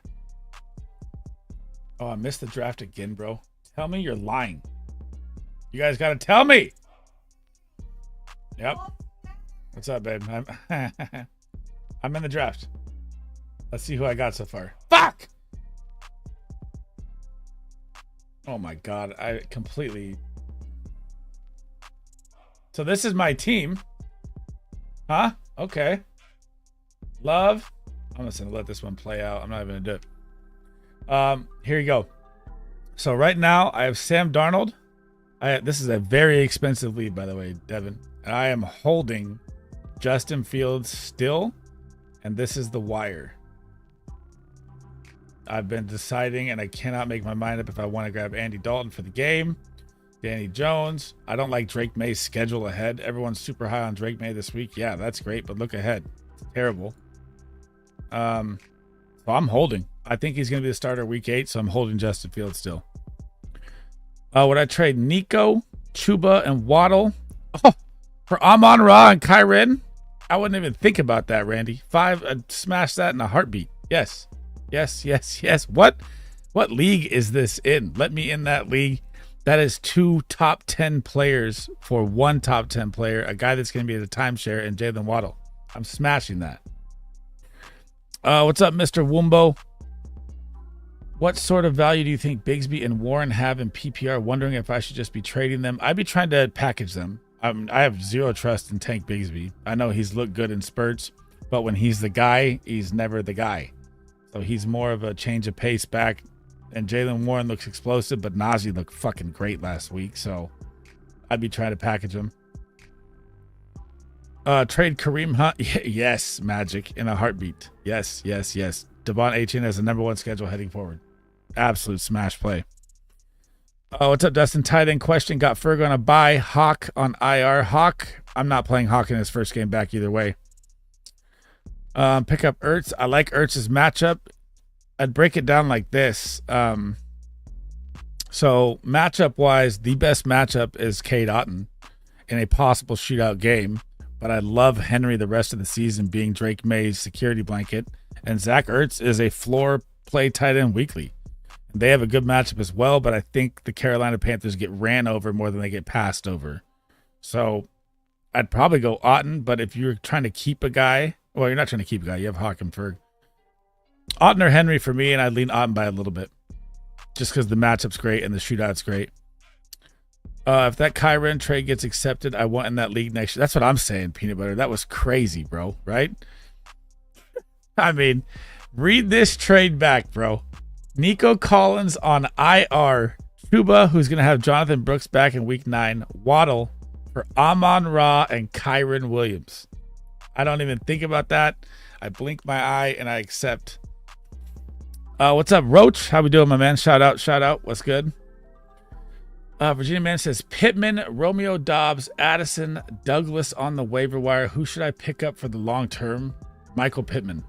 Oh, I missed the draft again, bro. Tell me you're lying. You guys got to tell me. Yep. What's up, babe? I'm in the draft. Let's see who I got so far. Fuck! Oh, my God. I completely... So this is my team. Huh? Okay. Love. I'm just going to let this one play out. I'm not even going to do it. Here you go. So right now, I have Sam Darnold. This is a very expensive lead, by the way, Devin. And I am holding Justin Fields still. And this is the wire. I've been deciding, and I cannot make my mind up if I want to grab Andy Dalton for the game. Danny Jones. I don't like Drake May's schedule ahead. Everyone's super high on Drake May this week. Yeah, that's great, but look ahead. It's terrible. So I'm holding. I think he's going to be the starter week 8, so I'm holding Justin Fields still. Would I trade Nico, Chuba, and Waddle for Amon-Ra and Kyren? I wouldn't even think about that, Randy. 5, I'd smash that in a heartbeat. Yes. Yes, yes, yes. What league is this in? Let me in that league. That is 2 top 10 players for 1 top 10 player, a guy that's going to be at a timeshare, and Jalen Waddle. I'm smashing that. What's up, Mr. Wumbo? What sort of value do you think Bigsby and Warren have in PPR? Wondering if I should just be trading them. I'd be trying to package them. I have zero trust in Tank Bigsby. I know he's looked good in spurts, but when he's the guy, he's never the guy. So he's more of a change of pace back. And Jalen Warren looks explosive, but Najee looked fucking great last week. So I'd be trying to package him. Trade Kareem Hunt. Yes, Magic, in a heartbeat. Yes, yes, yes. Devon Achane has the #1 schedule heading forward. Absolute smash play. What's up, Dustin? Tight end question. Got Ferg on a bye. Hawk on IR. Hawk. I'm not playing Hawk in his first game back either way. Pick up Ertz. I like Ertz's matchup. I'd break it down like this. So matchup-wise, the best matchup is Cade Otton in a possible shootout game. But I love Henry the rest of the season being Drake May's security blanket. And Zach Ertz is a floor play tight end weekly. They have a good matchup as well, but I think the Carolina Panthers get ran over more than they get passed over. So I'd probably go Otton, but if you're trying to keep a guy, well, you're not trying to keep a guy. You have Hawk and Ferg. Otton or Henry for me, and I'd lean Otton by a little bit just because the matchup's great and the shootout's great. If that Kyren trade gets accepted, I want in that league next year. That's what I'm saying, Peanut Butter. That was crazy, bro, right? I mean, read this trade back, bro. Nico Collins on IR. Chuba, who's going to have Jonathan Brooks back in week 9. Waddle for Amon-Ra and Kyren Williams. I don't even think about that. I blink my eye and I accept. What's up, Roach? How we doing, my man? Shout out, shout out. What's good? Virginia Man says Pittman, Romeo Dobbs, Addison, Douglas on the waiver wire. Who should I pick up for the long term? Michael Pittman.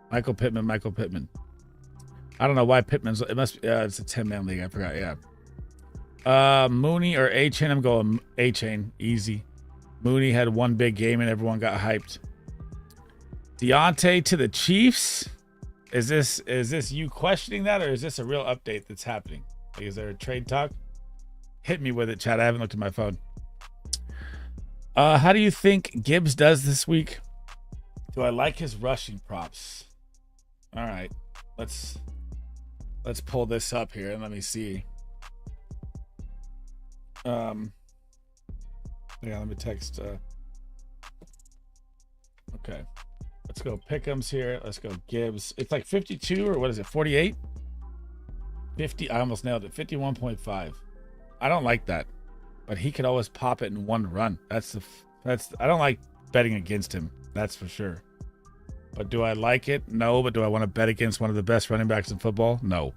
Michael Pittman. I don't know why Pittman's. It must be. It's a 10-man league. I forgot. Yeah. Mooney or A-Chain. I'm going A-Chain. Easy. Mooney had one big game and everyone got hyped. Deontay to the Chiefs. Is this you questioning that, or is this a real update that's happening? Like, is there a trade talk? Hit me with it, Chad. I haven't looked at my phone. How do you think Gibbs does this week? Do I like his rushing props? All right, let's pull this up here and let me see. Yeah, let me text. Okay, let's go Pick-Ems here. Let's go Gibbs. It's like 52 or what is it? 48. 50. I almost nailed it. 51.5. I don't like that, but he could always pop it in one run. I don't like betting against him. That's for sure. But do I like it? No. But do I want to bet against one of the best running backs in football? No.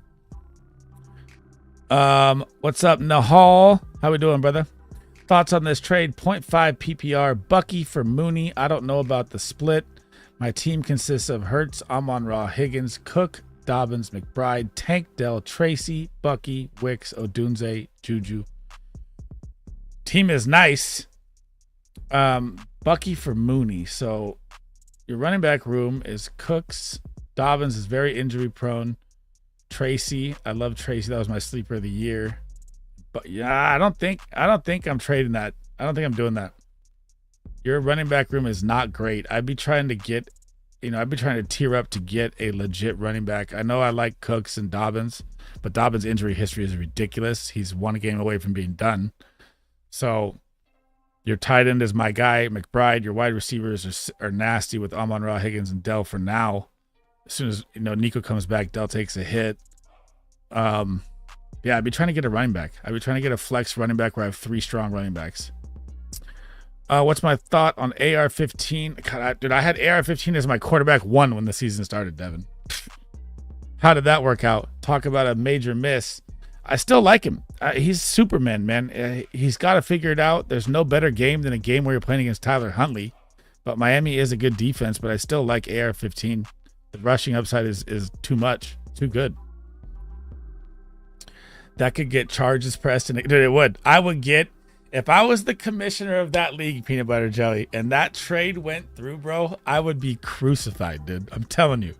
What's up, Nahal? How we doing, brother? Thoughts on this trade? 0.5 PPR, Bucky for Mooney. I don't know about the split. My team consists of Hurts, Amon-Ra, Higgins, Cook, Dobbins, McBride, Tank Dell, Tracy, Bucky, Wicks, Odunze, Juju. Team is nice. Bucky for Mooney. So your running back room is Cooks. Dobbins is very injury prone. Tracy, I love Tracy. That was my sleeper of the year. But yeah, I don't think I'm trading that. I don't think I'm doing that. Your running back room is not great. I'd be trying to tier up to get a legit running back. I know I like Cooks and Dobbins, but Dobbins' injury history is ridiculous. He's one game away from being done. So your tight end is my guy, McBride. Your wide receivers are nasty with Amon-Ra, Higgins, and Dell for now. As soon as Nico comes back, Dell takes a hit. Yeah, I'd be trying to get a running back. I'd be trying to get a flex running back where I have 3 strong running backs. What's my thought on AR-15? God, dude, I had AR-15 as my quarterback 1 when the season started, Devin. How did that work out? Talk about a major miss. I still like him. He's Superman, man. He's got to figure it out. There's no better game than a game where you're playing against Tyler Huntley. But Miami is a good defense, but I still like AR-15. The rushing upside is too much, too good. That could get charges pressed, and it would. I would get, if I was the commissioner of that league, Peanut Butter Jelly, and that trade went through, bro, I would be crucified, dude. I'm telling you.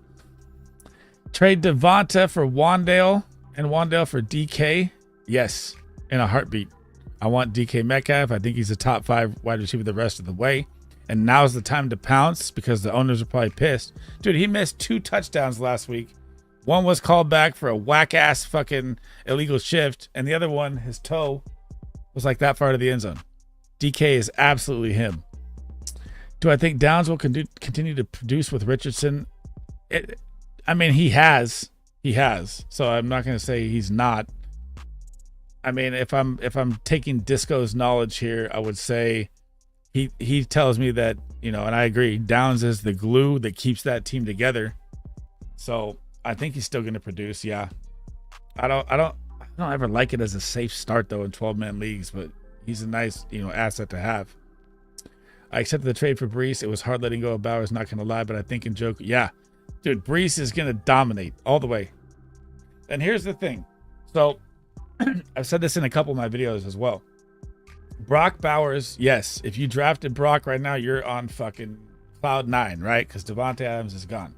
Trade Devonta for Wandale and Wandale for DK. Yes, in a heartbeat. I want DK Metcalf. I think he's a top 5 wide receiver the rest of the way. And now's the time to pounce because the owners are probably pissed. Dude, he missed 2 touchdowns last week. One was called back for a whack-ass fucking illegal shift, and the other one, his toe, was like that far to the end zone. DK is absolutely him. Do I think Downs will continue to produce with Richardson? He has. So I'm not going to say he's not. I mean, if I'm taking Disco's knowledge here, I would say he tells me that, and I agree, Downs is the glue that keeps that team together. So I think he's still going to produce. Yeah. I don't ever like it as a safe start though in 12-man leagues, but he's a nice, asset to have. I accepted the trade for Brees. It was hard letting go of Bowers, not going to lie, but I think in joke, yeah, dude, Brees is going to dominate all the way. And here's the thing. So I've said this in a couple of my videos as well. Brock Bowers, yes, if you drafted Brock right now, you're on fucking cloud 9, right? Because Devontae Adams is gone.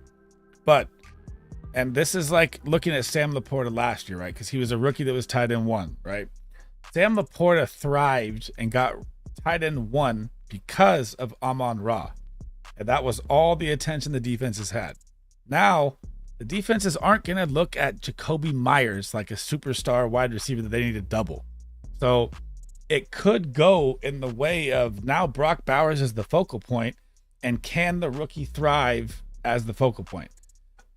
And this is like looking at Sam Laporta last year, right? Because he was a rookie that was tight end 1, right? Sam Laporta thrived and got tight end 1 because of Amon-Ra. And that was all the attention the defenses had. Now, the defenses aren't going to look at Jacoby Myers like a superstar wide receiver that they need to double. So it could go in the way of now Brock Bowers is the focal point, and can the rookie thrive as the focal point?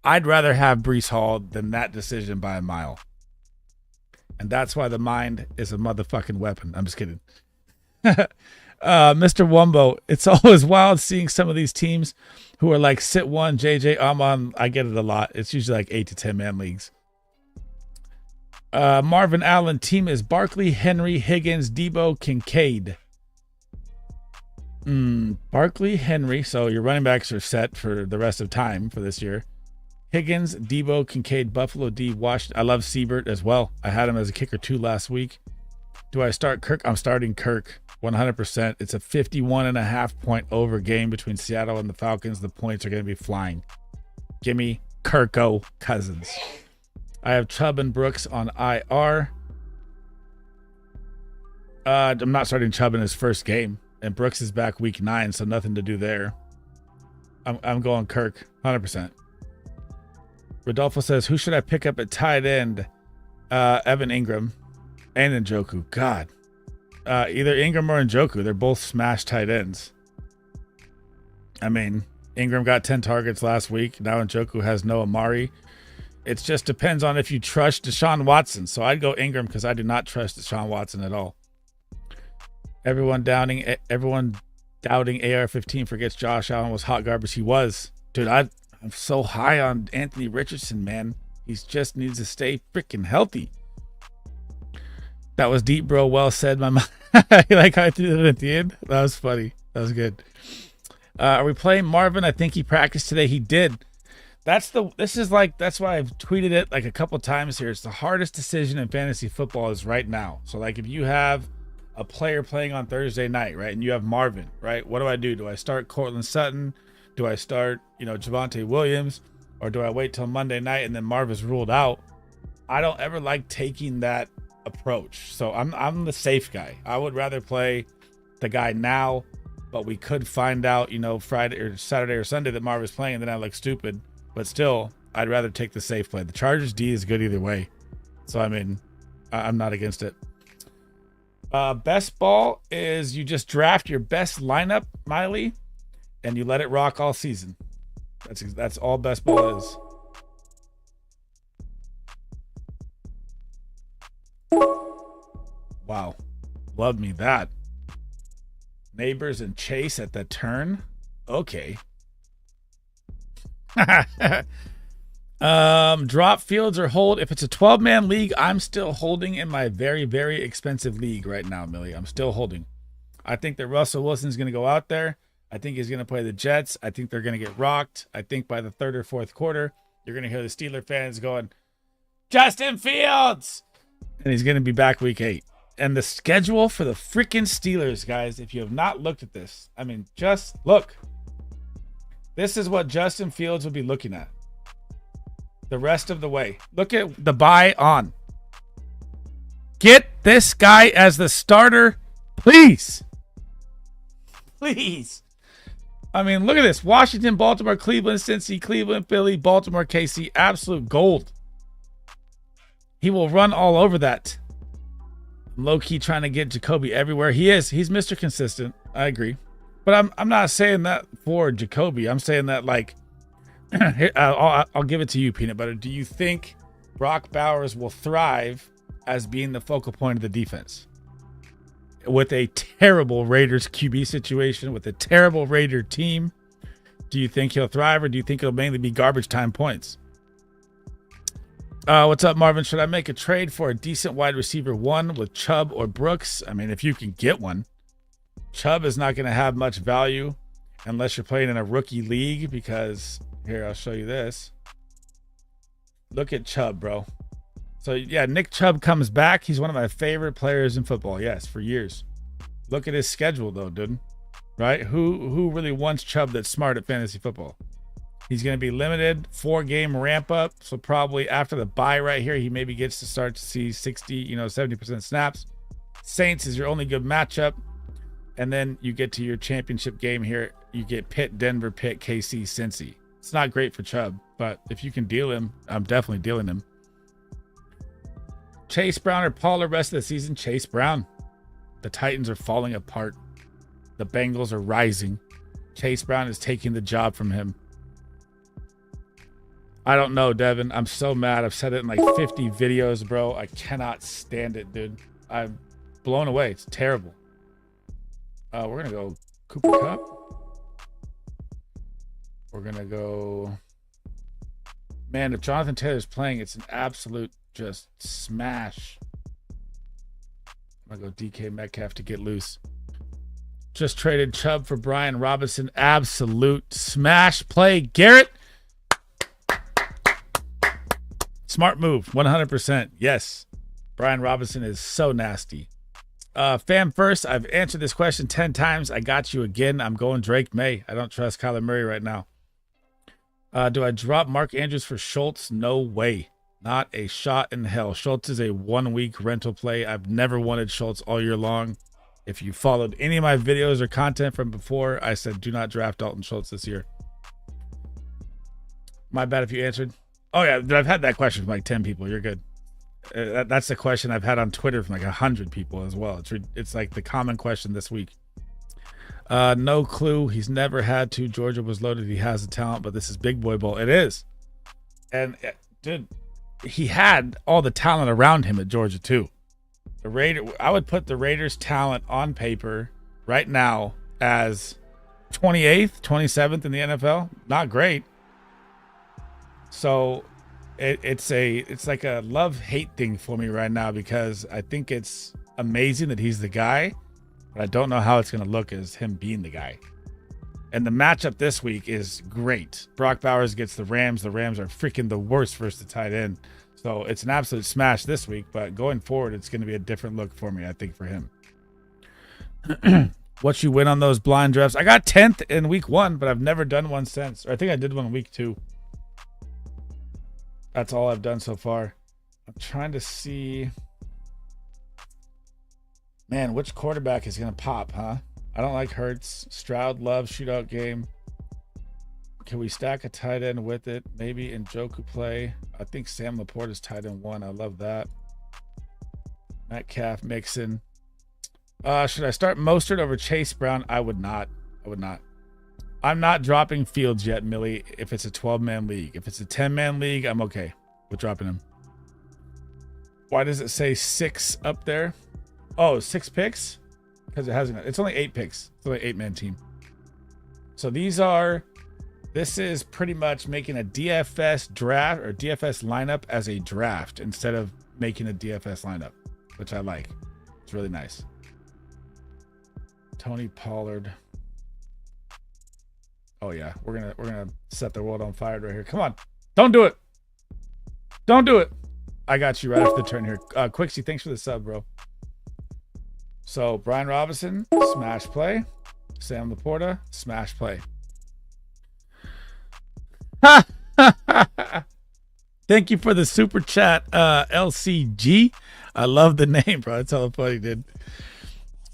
I'd rather have Breece Hall than that decision by a mile. And that's why the mind is a motherfucking weapon. I'm just kidding. Mr. Wumbo, it's always wild seeing some of these teams who are like sit 1, JJ, Amon. I get it a lot. It's usually like 8 to 10 man leagues. Marvin Allen, team is Barkley, Henry, Higgins, Debo, Kincaid. Barkley, Henry. So your running backs are set for the rest of time for this year. Higgins, Debo, Kincaid, Buffalo, D, Washington. I love Siebert as well. I had him as a kicker 2 last week. Do I start Kirk? I'm starting Kirk 100%. It's a 51.5 point over game between Seattle and the Falcons. The points are going to be flying. Give me Kirko Cousins. I have Chubb and Brooks on IR. I'm not starting Chubb in his first game. And Brooks is back week 9, so nothing to do there. I'm going Kirk 100%. Rodolfo says, who should I pick up at tight end? Evan Ingram and Njoku. God. Either Ingram or Njoku. They're both smash tight ends. I mean, Ingram got 10 targets last week. Now Njoku has no Amari. It just depends on if you trust Deshaun Watson. So I'd go Ingram because I do not trust Deshaun Watson at all. Everyone doubting AR-15 forgets Josh Allen was hot garbage. He was. Dude, I'm so high on Anthony Richardson, man. He just needs to stay freaking healthy. That was deep, bro. Well said, my mom. You like how I threw that at the end? That was funny. That was good. Are we playing Marvin? I think he practiced today. He did. That's why I've tweeted it like a couple times here. It's the hardest decision in fantasy football is right now. So like if you have a player playing on Thursday night, right, and you have Marvin, right, what do? Do I start Cortland Sutton? Do I start, Javonte Williams? Or do I wait till Monday night and then Marvin's ruled out? I don't ever like taking that approach. So I'm the safe guy. I would rather play the guy now, but we could find out, Friday or Saturday or Sunday that Marvin's playing, and then I look stupid. But still, I'd rather take the safe play. The Chargers D is good either way. So, I mean, I'm not against it. Best ball is you just draft your best lineup, Miley, and you let it rock all season. That's all best ball is. Wow. Love me that. Neighbors and Chase at the turn. Okay. Drop fields or hold. If it's a 12-man league, I'm still holding in my very, very expensive league right now, Millie. I'm still holding. I think that Russell Wilson's going to go out there. I think he's going to play the Jets. I think they're going to get rocked. I think by the third or fourth quarter, you're going to hear the Steeler fans going, Justin Fields! And he's going to be back week 8. And the schedule for the freaking Steelers, guys, if you have not looked at this, I mean, just look. This is what Justin Fields will be looking at the rest of the way. Look at the bye on. Get this guy as the starter, please. Please. I mean, look at this. Washington, Baltimore, Cleveland, Cincy, Cleveland, Philly, Baltimore, KC. Absolute gold. He will run all over that. Low-key trying to get Jacoby everywhere. He is. He's Mr. Consistent. I agree. But I'm not saying that for Jacoby. I'm saying that, like, I'll give it to you, Peanut Butter. Do you think Brock Bowers will thrive as being the focal point of the defense? With a terrible Raiders QB situation, with a terrible Raider team, do you think he'll thrive, or do you think it'll mainly be garbage time points? What's up, Marvin? Should I make a trade for a decent wide receiver 1 with Chubb or Brooks? I mean, if you can get one. Chubb is not going to have much value unless you're playing in a rookie league, because here, I'll show you this. Look at Chubb, bro. So yeah, Nick Chubb comes back. He's one of my favorite players in football. Yes, for years. Look at his schedule though, dude. Right? Who really wants Chubb that's smart at fantasy football? He's going to be limited, 4-game ramp up. So probably after the bye right here, he maybe gets to start to see 60, 70% snaps. Saints is your only good matchup. And then you get to your championship game here. You get Pitt, Denver, Pitt, KC, Cincy. It's not great for Chubb, but if you can deal him, I'm definitely dealing him. Chase Brown or Pollard rest of the season? Chase Brown. The Titans are falling apart. The Bengals are rising. Chase Brown is taking the job from him. I don't know, Devin. I'm so mad. I've said it in like 50 videos, bro. I cannot stand it, dude. I'm blown away. It's terrible. We're going to go Cooper Kupp. We're going to go... Man, if Jonathan Taylor's playing, it's an absolute just smash. I'm going to go DK Metcalf to get loose. Just traded Chubb for Brian Robinson. Absolute smash play. Garrett. Smart move. 100%. Yes. Brian Robinson is so nasty. Fam first, I've answered this question 10 times. I got you again. I'm going Drake May. I don't trust Kyler Murray right now. Do I drop Mark Andrews for Schultz? No way. Not a shot in hell. Schultz is a 1-week rental play. I've never wanted Schultz all year long. If you followed any of my videos or content from before, I said do not draft Dalton Schultz this year. My bad if you answered. Oh, yeah. I've had that question from like 10 people. You're good. That's the question I've had on Twitter from like 100 people as well. It's like the common question this week. No clue. He's never had to. Georgia was loaded. He has the talent, but this is big boy ball. It is. And Dude, he had all the talent around him at Georgia too. I would put the Raiders' talent on paper right now as 28th, 27th in the NFL. Not great. So it's like a love-hate thing for me right now, because I think it's amazing that he's the guy, but I don't know how it's going to look as him being the guy. And the matchup this week is great. Brock Bowers gets the Rams. The Rams are freaking the worst versus the tight end. So it's an absolute smash this week, but going forward, it's going to be a different look for me, I think, for him. What you win on those blind drafts? I got 10th in week 1, but I've never done one since. Or I think I did one week 2. That's all I've done so far. I'm trying to see. Man, which quarterback is going to pop, huh? I don't like Hurts. Stroud, Love, shootout game. Can we stack a tight end with it? Maybe Njoku play. I think Sam Laporte is tight end 1. I love that. Metcalf, Mixon. Should I start Mostert over Chase Brown? I would not. I'm not dropping Fields yet, Millie, if it's a 12-man league. If it's a 10-man league, I'm okay with dropping him. Why does it say 6 up there? Oh, 6 picks? Because it hasn't. It's only 8 picks. It's only an 8-man team. So this is pretty much making a DFS draft or DFS lineup as a draft instead of making a DFS lineup, which I like. It's really nice. Tony Pollard. Oh yeah, we're gonna set the world on fire right here. Come on, don't do it. Don't do it. I got you right after the turn here. Quixie, thanks for the sub, bro. So Brian Robinson, smash play. Sam Laporta, smash play. Thank you for the super chat, LCG. I love the name, bro. That's how funny, dude.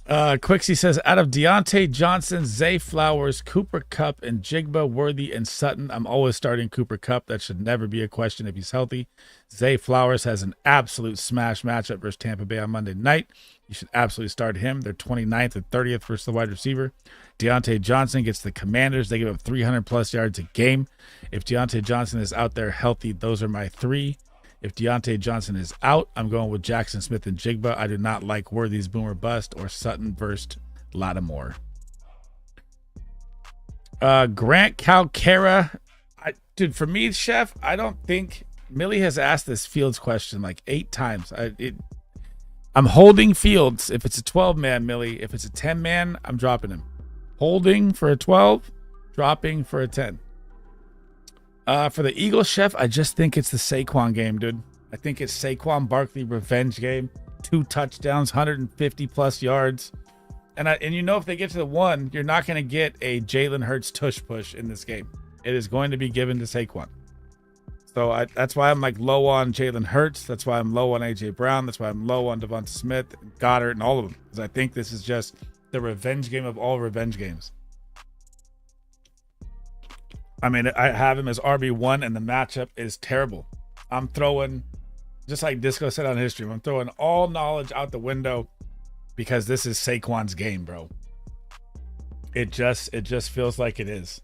Quixie says, out of Deontay Johnson, Zay Flowers, Cooper Kupp, and Jigba, Worthy, and Sutton, I'm always starting Cooper Kupp. That should never be a question if he's healthy. Zay Flowers has an absolute smash matchup versus Tampa Bay on Monday night. You should absolutely start him. They're 29th and 30th versus the wide receiver. Deontay Johnson gets the Commanders. They give up 300-plus yards a game. If Deontay Johnson is out there healthy, those are my 3. If Deontay Johnson is out, I'm going with Jackson Smith and Jigba. I do not like Worthy's boomer bust or Sutton versus Lattimore. Grant Calcara. Dude, for me, Chef, I don't think Millie has asked this Fields question like 8 times. I'm holding Fields if it's a 12-man, Millie. If it's a 10-man, I'm dropping him. Holding for a 12, dropping for a 10. For the Eagles, Chef, I just think it's the Saquon game, dude. I think it's Saquon Barkley revenge game. 2 touchdowns, 150-plus yards. And you know if they get to the 1, you're not going to get a Jalen Hurts tush push in this game. It is going to be given to Saquon. So that's why I'm like low on Jalen Hurts. That's why I'm low on A.J. Brown. That's why I'm low on Devonta Smith, and Goddard, and all of them. Because I think this is just the revenge game of all revenge games. I mean, I have him as RB1, and the matchup is terrible. I'm throwing, just like Disco said on his stream, I'm throwing all knowledge out the window because this is Saquon's game, bro. It just feels like it is.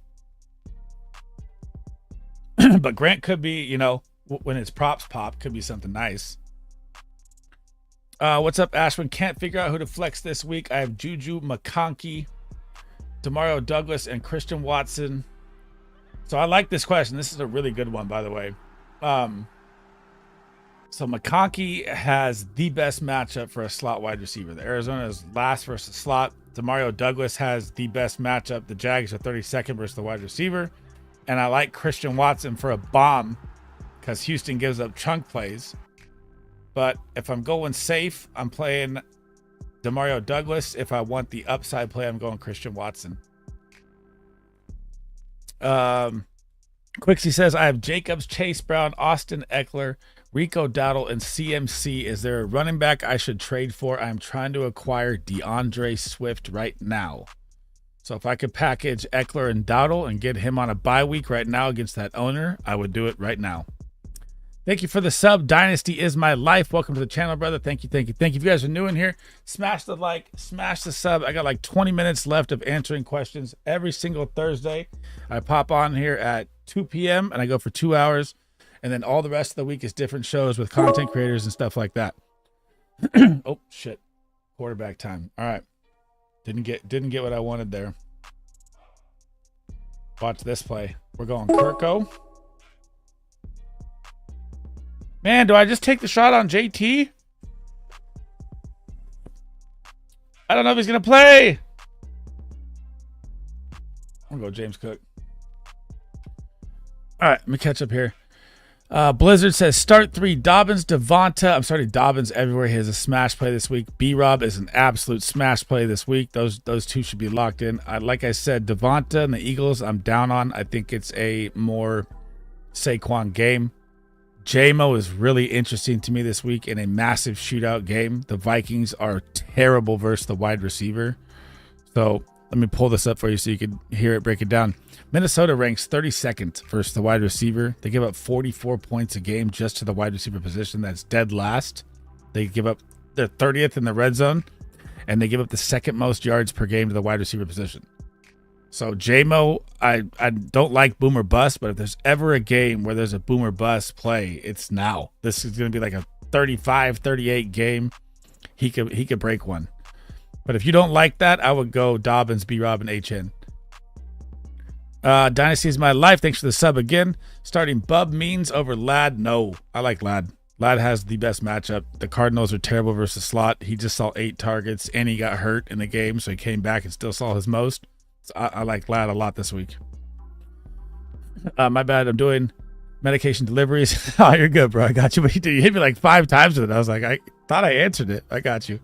But Grant could be, you know, when his props pop, could be something nice. What's up, Ashwin? Can't figure out who to flex this week. I have Juju McConkey, Demario Douglas, and Christian Watson. So I like this question. This is a really good one, by the way. So McConkey has the best matchup for a slot wide receiver. The Arizona is last versus slot. Demario Douglas has the best matchup. The Jags are 32nd versus the wide receiver. And I like Christian Watson for a bomb because Houston gives up chunk plays. But if I'm going safe, I'm playing Demario Douglas. If I want the upside play, I'm going Christian Watson. Quixie says, I have Jacobs, Chase Brown, Austin Eckler, Rico Dowdle, and CMC. Is there a running back I should trade for? I'm trying to acquire DeAndre Swift right now. So if I could package Eckler and Dowdle and get him on a bye week right now against that owner, I would do it right now. Thank you for the sub. Dynasty is my life. Welcome to the channel, brother. Thank you. If you guys are new in here, smash the like, smash the sub. I got like 20 minutes left of answering questions every single Thursday. I pop on here at 2 p.m. and I go for 2 hours. And then all the rest of the week is different shows with content creators and stuff like that. Oh, shit. Quarterback time. All right. Didn't get what I wanted there. Watch this play. We're going Kirko. Man, do I just take the shot on JT? I don't know if he's going to play. I'm going to go James Cook. All right, let me catch up here. Blizzard says start 3 Dobbins, Devonta. I'm starting Dobbins everywhere. He has a smash play this week. B-Rob is an absolute smash play this week. Those two should be locked in. Like I said, Devonta and the Eagles, I'm down on. I think it's a more Saquon game. J-Mo is really interesting to me this week in a massive shootout game. The Vikings are terrible versus the wide receiver. So let me pull this up for you so you can hear it, break it down. Minnesota ranks 32nd versus the wide receiver. They give up 44 points a game just to the wide receiver position. That's dead last. They give up, they're 30th in the red zone, and they give up the second most yards per game to the wide receiver position. So J-Mo, I don't like boomer bust, but if there's ever a game where there's a boomer bust play, it's now. This is going to be like a 35-38 game. He could break one. But if you don't like that, I would go Dobbins, B-Rob, and HN. Dynasty is my life. Thanks for the sub again. Starting Bub Means over Ladd. No, I like Ladd. Ladd has the best matchup. The Cardinals are terrible versus slot. He just saw 8 targets, and he got hurt in the game, so he came back and still saw his most. So I like Ladd a lot this week. My bad. I'm doing medication deliveries. Oh, you're good, bro. I got you. But you hit me like 5 times with it. I was like, I thought I answered it. I got you.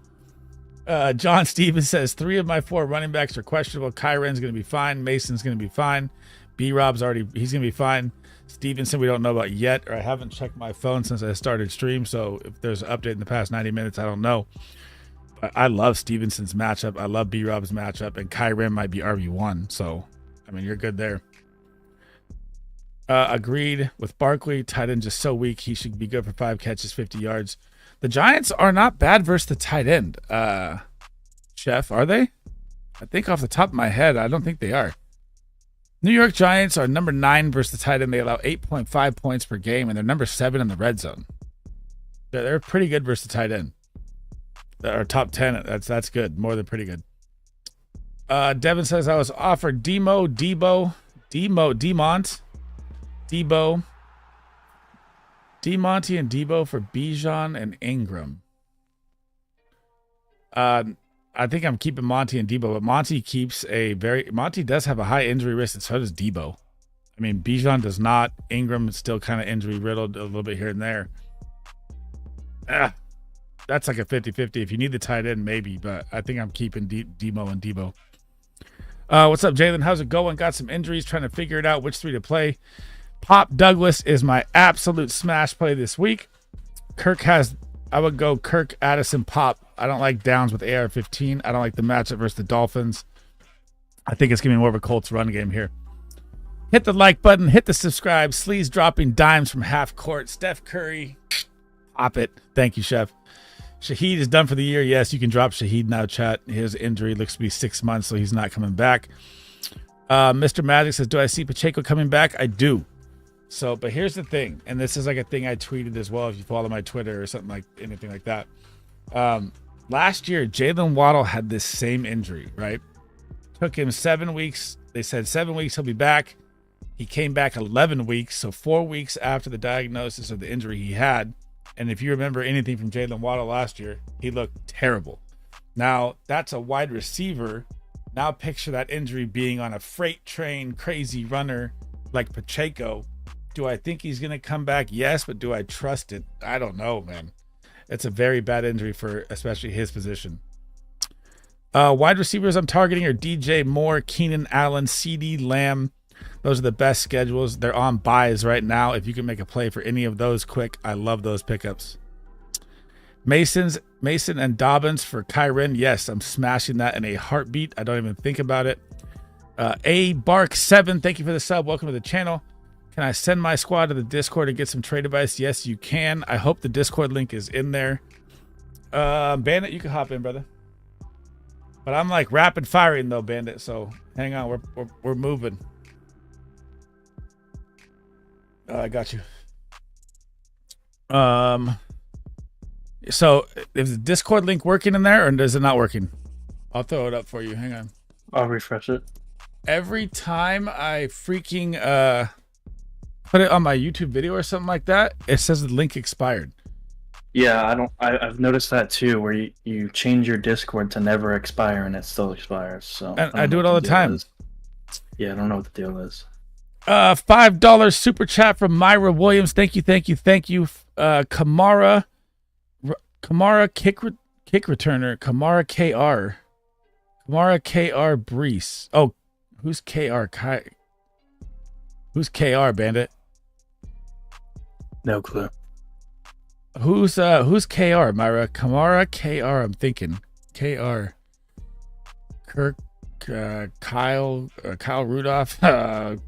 John Stevens says 3 of my 4 running backs are questionable. Kyren's going to be fine. Mason's going to be fine. B-Rob's he's going to be fine. Stevenson we don't know about yet, or I haven't checked my phone since I started stream, so if there's an update in the past 90 minutes, I don't know. But I love Stevenson's matchup. I love B-Rob's matchup, and Kyren might be RB1, so, I mean, you're good there. Agreed with Barkley. Tight end just so weak. He should be good for 5 catches, 50 yards. The Giants are not bad versus the tight end. Chef, are they? I think off the top of my head, I don't think they are. New York Giants are number 9 versus the tight end. They allow 8.5 points per game, and they're number 7 in the red zone. They're pretty good versus the tight end. They're top 10. That's good. More than pretty good. Devin says I was offered Demont, DeMonty and Debo for Bijan and Ingram. I think I'm keeping Monty and Debo, but Monty does have a high injury risk, and so does Debo. I mean, Bijan does not. Ingram is still kind of injury riddled a little bit here and there. That's like a 50-50. If you need the tight end, maybe, but I think I'm keeping Demo and Debo. What's up, Jalen? How's it going? Got some injuries, trying to figure it out which 3 to play. Pop Douglas is my absolute smash play this week. I would go Kirk, Addison, Pop. I don't like downs with AR-15. I don't like the matchup versus the Dolphins. I think it's going to be more of a Colts run game here. Hit the like button. Hit the subscribe. Sleaze dropping dimes from half court. Steph Curry. Pop it. Thank you, Chef. Shaheed is done for the year. Yes, you can drop Shaheed now, chat. His injury looks to be 6 months, so he's not coming back. Mr. Magic says, do I see Pacheco coming back? I do. So, but here's the thing, and this is like a thing I tweeted as well if you follow my Twitter or something like anything like that. Last year, Jalen Waddle had this same injury, right? Took him 7 weeks. They said 7 weeks he'll be back. He came back 11 weeks, so 4 weeks after the diagnosis of the injury he had. And if you remember anything from Jalen Waddle last year, he looked terrible. Now, that's a wide receiver. Now picture that injury being on a freight train, crazy runner like Pacheco. Do I think he's going to come back? Yes, but do I trust it? I don't know, man. It's a very bad injury for especially his position. Wide receivers I'm targeting are DJ Moore, Keenan Allen, CD Lamb. Those are the best schedules. They're on buys right now. If you can make a play for any of those quick, I love those pickups. Mason and Dobbins for Kyren. Yes, I'm smashing that in a heartbeat. I don't even think about it. Bark7, thank you for the sub. Welcome to the channel. Can I send my squad to the Discord to get some trade advice? Yes, you can. I hope the Discord link is in there. Bandit, you can hop in, brother. But I'm like rapid firing though, Bandit. So hang on, we're moving. I got you. So is the Discord link working in there, or is it not working? I'll throw it up for you. Hang on. I'll refresh it. Every time I freaking put it on my YouTube video or something like that, it says the link expired. Yeah, I've noticed that too, where you change your Discord to never expire and it still expires. So And I do it all the time. Yeah, I don't know what the deal is. $5 super chat from Myra Williams. Thank you. Kamara kick returner. Kamara KR Brees. Oh, who's KR? Who's KR, Bandit? No clue. Who's KR, Myra? Kamara KR. I'm thinking KR. Kirk. Kyle Rudolph. Hang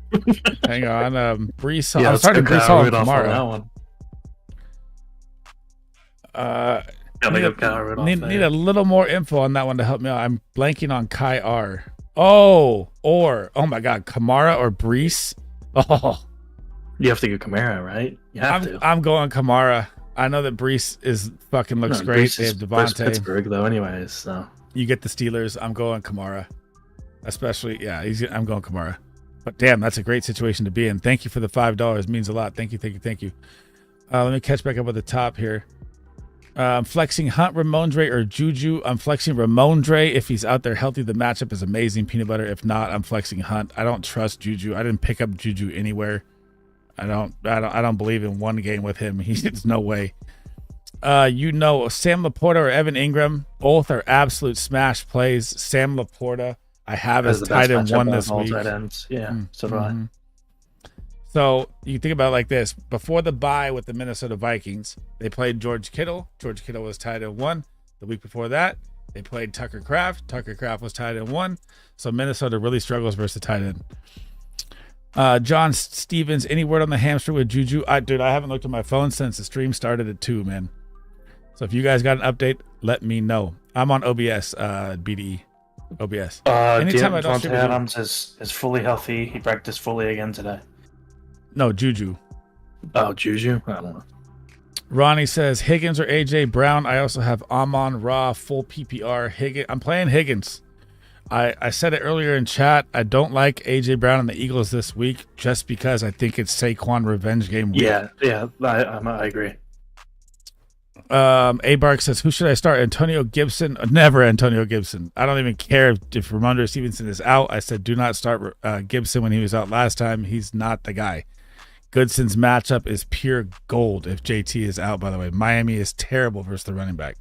on. Brees Hall. Yeah, I'm starting Brees Hall and Kamara. That one. Need a little more info on that one to help me out. I'm blanking on Kai R. Oh my God, Kamara or Brees? Oh, you have to go Kamara, right? You have to. I'm going Kamara. I know that Brees looks great. They have Devontae. Pittsburgh though, anyways. So you get the Steelers. I'm going Kamara. Especially, yeah, I'm going Kamara. But damn, that's a great situation to be in. Thank you for the $5. Means a lot. Thank you. Let me catch back up at the top here. I'm flexing Hunt, Ramondre, or Juju. I'm flexing Ramondre. If he's out there healthy, the matchup is amazing. Peanut butter. If not, I'm flexing Hunt. I don't trust Juju. I didn't pick up Juju anywhere. I don't believe in one game with him. There's no way. Sam Laporta or Evan Ingram, both are absolute smash plays. Sam Laporta, I have as tight end one this week. Yeah, so do I. So you think about it like this: before the bye with the Minnesota Vikings, they played George Kittle. George Kittle was tight end one. The week before that, they played Tucker Kraft. Tucker Kraft was tight end one. So Minnesota really struggles versus the tight end. John Stevens, any word on the hamstring with Juju? I haven't looked at my phone since the stream started at 2, man. So if you guys got an update, let me know. I'm on OBS, BDE. OBS. Anytime I don't Adams is fully healthy. He practiced fully again today. No, Juju. Oh, Juju? I don't know. Ronnie says Higgins or AJ Brown. I also have Amon Ra full PPR. I'm playing Higgins. I said it earlier in chat. I don't like AJ Brown and the Eagles this week just because I think it's Saquon revenge game week. Yeah, I agree. Abark says, who should I start? Antonio Gibson? Never Antonio Gibson. I don't even care if Ramondre Stevenson is out. I said do not start Gibson when he was out last time. He's not the guy. Goodson's matchup is pure gold if JT is out, by the way. Miami is terrible versus the running back.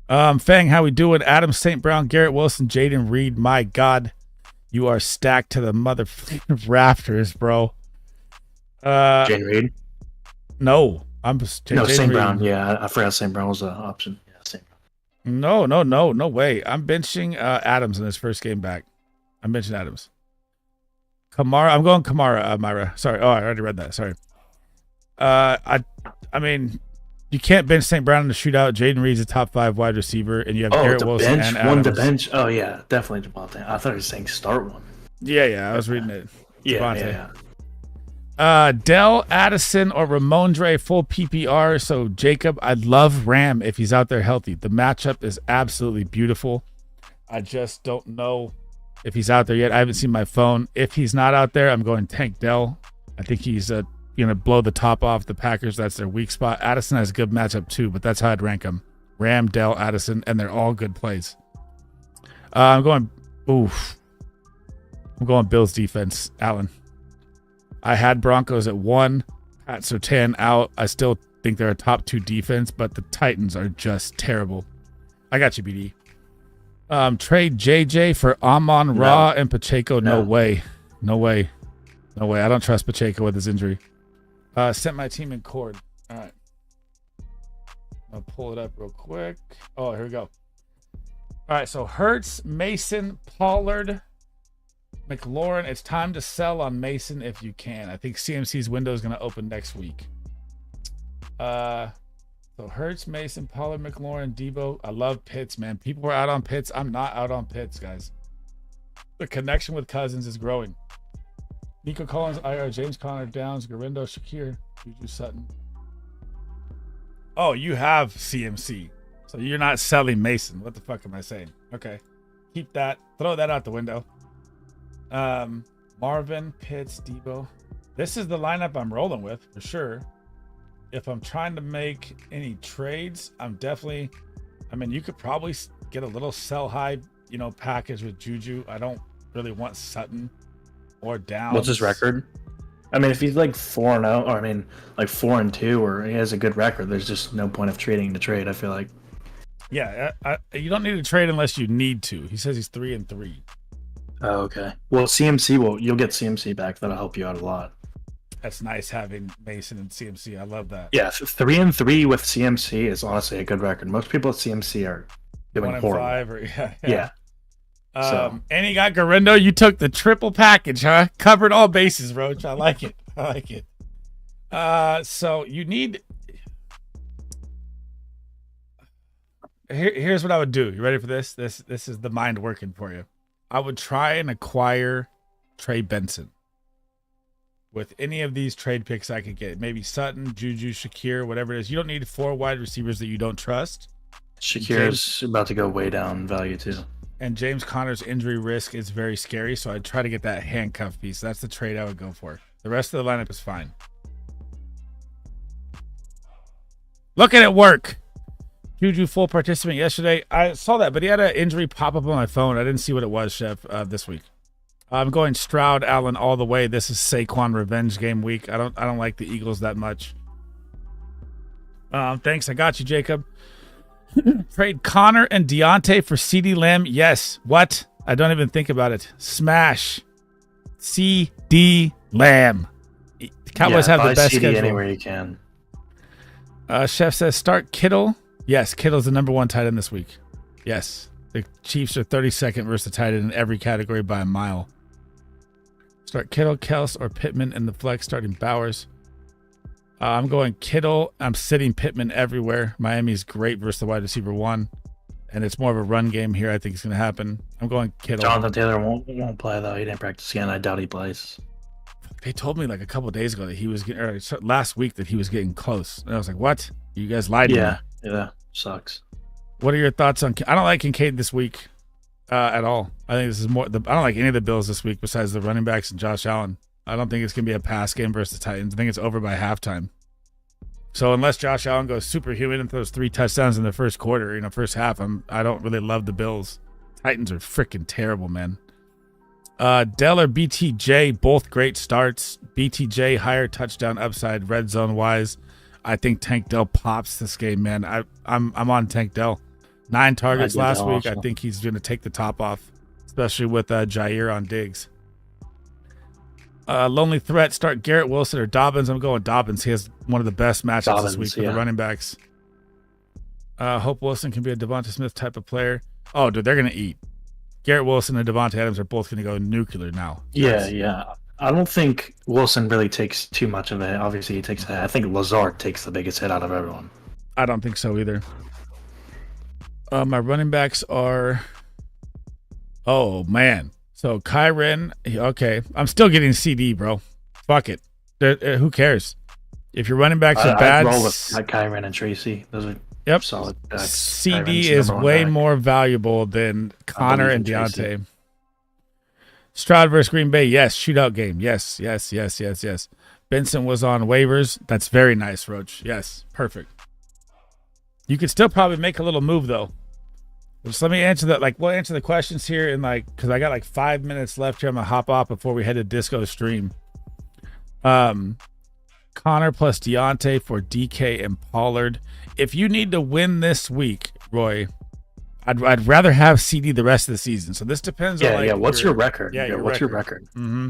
Fang, how we doing? Adam St. Brown, Garrett Wilson, Jaden Reed. My God, you are stacked to the mother rafters, bro. Jaden Reed? No. St. Brown. Yeah, I forgot St. Brown was an option. Yeah, St. Brown. No way. I'm benching Adams in his first game back. I'm benching Adams. Kamara. I'm going Kamara, Myra. Sorry. Oh, I already read that. Sorry. I mean, you can't bench St. Brown in the shootout. Jaden Reed's a top 5 wide receiver, and you have Garrett Wilson and Adams. One to bench. Oh yeah, definitely Devontae. I thought he was saying start one. Yeah. I was reading it. Yeah. Dell, Addison, or Ramondre full PPR. So Jacob, I'd love Ram if he's out there healthy. The matchup is absolutely beautiful. I just don't know if he's out there yet. I haven't seen my phone. If he's not out there, I'm going Tank Dell. I think he's going to blow the top off the Packers. That's their weak spot. Addison has a good matchup too, but that's how I'd rank them. Ram, Dell, Addison, and they're all good plays. I'm going Bills defense, Allen. I had Broncos at 1, Pat Surtain out. I still think they're a top 2 defense, but the Titans are just terrible. I got you, BD. Trade JJ for Amon Ra and Pacheco. No way. I don't trust Pacheco with his injury. Sent my team in cord. All right. I'll pull it up real quick. Oh, here we go. All right, so Hurts, Mason, Pollard, McLaurin. It's time to sell on Mason if you can. I think CMC's window is going to open next week. So Hurts, Mason, Pollard, McLaurin, Debo. I love Pitts, man. People are out on Pitts. I'm not out on Pitts, guys. The connection with Cousins is growing. Nico Collins, IR, James Conner, Downs, Garindo, Shakir, Juju Sutton. Oh, you have CMC. So you're not selling Mason. What the fuck am I saying? Okay. Keep that. Throw that out the window. Marvin, Pitts, Debo. This is the lineup I'm rolling with for sure. If I'm trying to make any trades, I'm definitely, I mean, you could probably get a little sell high, package with Juju. I don't really want Sutton or Downs. What's his record? I mean, if he's like 4-0, or I mean, like 4-2, or he has a good record, there's just no point of trading to trade. I feel like. Yeah, you don't need to trade unless you need to. He says he's 3-3. Oh, okay. Well, you'll get CMC back. That'll help you out a lot. That's nice having Mason and CMC. I love that. Yeah, 3-3 with CMC is honestly a good record. Most people at CMC are doing 1-5 horrible. Yeah. So. And you got Garindo. You took the triple package, huh? Covered all bases, Roach. I like it. So you need. Here's what I would do. You ready for this? This is the mind working for you. I would try and acquire Trey Benson with any of these trade picks I could get. Maybe Sutton, Juju, Shakir, whatever it is. You don't need 4 wide receivers that you don't trust. Shakir's about to go way down in value too. And James Conner's injury risk is very scary, so I'd try to get that handcuff piece. That's the trade I would go for. The rest of the lineup is fine. Look at it work. Juju full participant yesterday. I saw that, but he had an injury pop up on my phone. I didn't see what it was, Chef, this week. I'm going Stroud, Allen all the way. This is Saquon revenge game week. I don't like the Eagles that much. Thanks. I got you, Jacob. Trade Connor and Deontay for CeeDee Lamb. Yes. What? I don't even think about it. Smash. CeeDee Lamb. The Cowboys have the best schedule. Anywhere you can. Chef says start Kittle. Yes, Kittle's the number 1 tight end this week. Yes. The Chiefs are 32nd versus the tight end in every category by a mile. Start Kittle, Kels, or Pittman in the flex, starting Bowers. I'm going Kittle. I'm sitting Pittman everywhere. Miami's great versus the wide receiver 1. And it's more of a run game here. I think it's going to happen. I'm going Kittle. Jonathan Taylor won't play, though. He didn't practice again. I doubt he plays. They told me like a couple of days ago that he was getting, or last week that he was getting close. And I was like, what? You guys lied to me. Yeah, sucks. What are your thoughts on? I don't like Kincaid this week at all. I think this is more. I don't like any of the Bills this week besides the running backs and Josh Allen. I don't think it's gonna be a pass game versus the Titans. I think it's over by halftime. So unless Josh Allen goes superhuman and throws 3 touchdowns in the first quarter, first half, I don't really love the Bills. Titans are freaking terrible, man. Dell or BTJ, both great starts. BTJ higher touchdown upside red zone wise. I think Tank Dell pops this game, man. I'm on Tank Dell. 9 targets last week. I think he's going to take the top off, especially with Jair on Diggs. Lonely threat, start Garrett Wilson or Dobbins. I'm going Dobbins. He has one of the best matchups this week for the running backs. Hope Wilson can be a Devonta Smith type of player. Oh, dude, they're going to eat. Garrett Wilson and Devonta Adams are both going to go nuclear now. Yeah. I don't think Wilson really takes too much of it. Obviously, he takes. I think Lazard takes the biggest hit out of everyone. I don't think so either. My running backs are. Oh man! So Kyren. Okay, I'm still getting CD, bro. Fuck it. Who cares? If your running backs are bad, roll with Kyren and Tracy. Those are solid backs. CD is way more valuable than Connor and Deontay. Stroud versus Green Bay. Yes. Shootout game. Yes. Benson was on waivers. That's very nice, Roach. Yes. Perfect. You could still probably make a little move, though. Just let me answer that. We'll answer the questions here in because I got 5 minutes left here. I'm going to hop off before we head to Disco stream. Connor plus Deontay for DK and Pollard. If you need to win this week, Roy, I'd rather have CD the rest of the season. So this depends on what's your record? What's your record? Mm-hmm.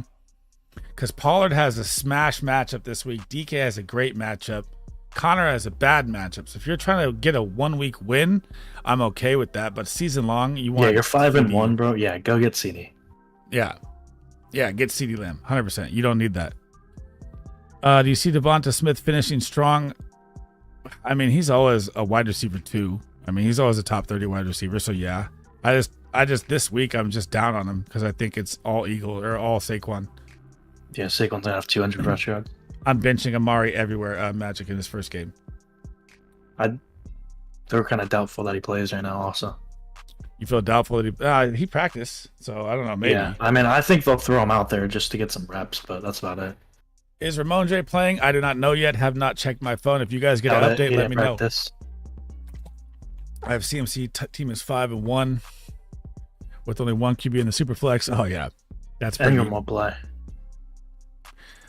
Because Pollard has a smash matchup this week. DK has a great matchup. Connor has a bad matchup. So if you're trying to get a 1 week win, I'm okay with that. But season long, you want you're 5-1, bro. Yeah, go get CD. Yeah, get CD Lamb. 100%. You don't need that. Do you see Devonta Smith finishing strong? I mean, he's always a wide receiver too. I mean, he's always a top 30 wide receiver. So yeah, I just this week I'm just down on him because I think it's all Eagle or all Saquon. Yeah, Saquon's gonna have 200 rush yards. I'm benching Amari everywhere. Magic in his first game. They're kind of doubtful that he plays right now. Also, You feel doubtful that he practiced, so I don't know. Maybe. yeah. I mean, I think they'll throw him out there just to get some reps, but that's about it. Is Ramon J playing? I do not know yet. Have not checked my phone. If you guys get an update, let me know. I have CMC team is 5-1 with only one QB in the super flex. Oh yeah, that's pretty. Ingram will play.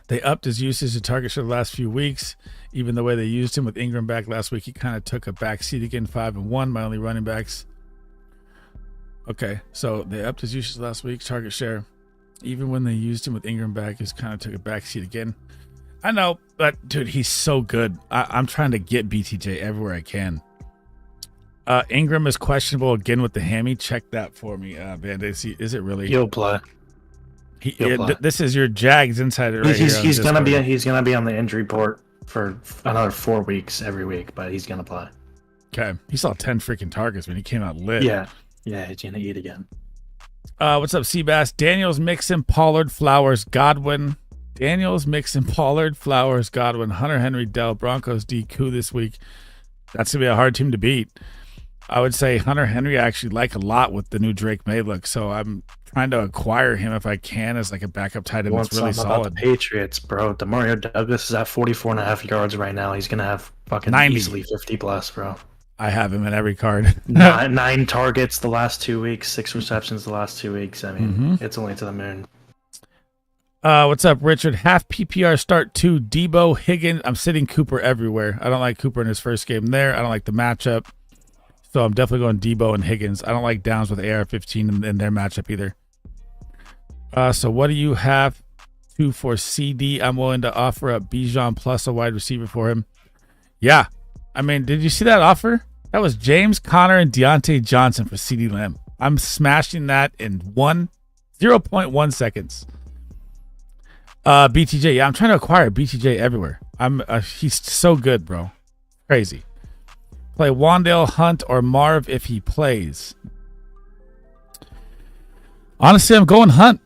They upped his usage of targets for the last few weeks. Even the way they used him with Ingram back last week, he kind of took a back seat again. 5-1, my only running backs. Okay, so they upped his usage last week. Target share. Even when they used him with Ingram back, he kind of took a back seat again. I know, but dude, he's so good. I'm trying to get BTJ everywhere I can. Ingram is questionable again with the hammy. Check that for me, man. Is it really? He'll play. This is your Jags insider right here. He's gonna be on the injury report for another 4 weeks every week, but he's gonna play. Okay, he saw 10 freaking targets when he came out lit. Yeah, he's gonna eat again. What's up, Seabass? Daniels, Mixon, Pollard, Flowers, Godwin. Daniels, Mixon, Pollard, Flowers, Godwin, Hunter Henry, Dell, Broncos, DQ this week. That's gonna be a hard team to beat. I would say Hunter Henry I actually like a lot with the new Drake May look, so I'm trying to acquire him if I can as like a backup tight end that's really solid. About the Patriots, bro. Demario Douglas is at 44.5 yards right now. He's gonna have fucking 90. Easily 50 plus, bro. I have him in every card. nine targets the last 2 weeks, 6 receptions the last 2 weeks. I mean, It's only to the moon. What's up, Richard? Half PPR start 2, Debo, Higgins. I'm sitting Cooper everywhere. I don't like Cooper in his first game there. I don't like the matchup. So I'm definitely going Debo and Higgins. I don't like Downs with AR-15 in their matchup either. So what do you have for CD? I'm willing to offer up Bijan plus a wide receiver for him. Yeah. I mean, did you see that offer? That was James Conner and Deontay Johnson for CD Lamb. I'm smashing that in 0.1 seconds. BTJ. Yeah, I'm trying to acquire BTJ everywhere. He's so good, bro. Crazy. Play Wandale, Hunt, or Marv if he plays. Honestly, I'm going Hunt.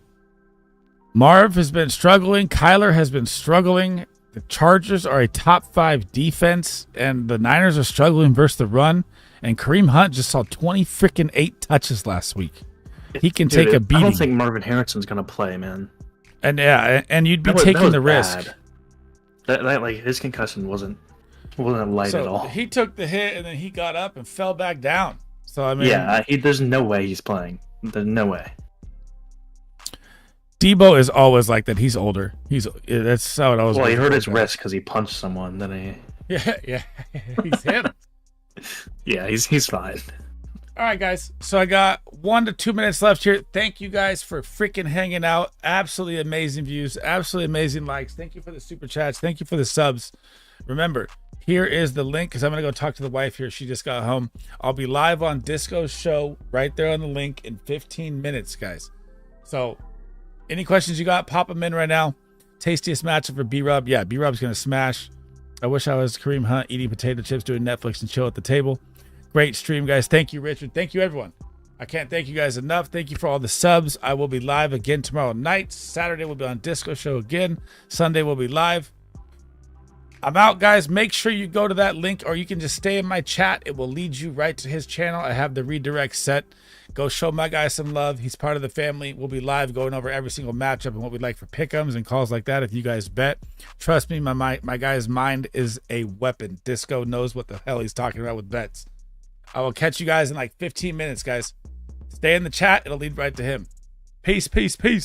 Marv has been struggling. Kyler has been struggling. The Chargers are a top 5 defense, and the Niners are struggling versus the run. And Kareem Hunt just saw 8 touches last week. He can take a beating. I don't think Marvin Harrison's going to play, man. And yeah, and you'd be taking the risk. That like his concussion wasn't light at all. He took the hit and then he got up and fell back down. So I mean, yeah, there's no way he's playing. There's no way. Debo is always like that. He's older. That's how it always. Well, he hurt his wrist because he punched someone. Then he. Yeah, he's him. Yeah, he's fine. All right, guys. So I got 1 to 2 minutes left here. Thank you guys for freaking hanging out. Absolutely amazing views. Absolutely amazing likes. Thank you for the super chats. Thank you for the subs. Remember, here is the link because I'm going to go talk to the wife here. She just got home. I'll be live on Disco's show right there on the link in 15 minutes, guys. So any questions you got, pop them in right now. Tastiest matchup for B-Rob. Yeah, B-Rob's going to smash. I wish I was Kareem Hunt eating potato chips, doing Netflix and chill at the table. Great stream, guys. Thank you, Richard. Thank you, everyone. I can't thank you guys enough. Thank you for all the subs. I will be live again tomorrow night. Saturday we'll be on Disco show again. Sunday we'll be live. I'm out, guys. Make sure you go to that link, or you can just stay in my chat. It will lead you right to his channel. I have the redirect set. Go show my guy some love. He's part of the family. We'll be live going over every single matchup and what we'd like for pick-ems and calls like that if you guys bet. Trust me, my guy's mind is a weapon. Disco knows what the hell he's talking about with bets. I will catch you guys in like 15 minutes, guys. Stay in the chat. It'll lead right to him. Peace, peace, peace.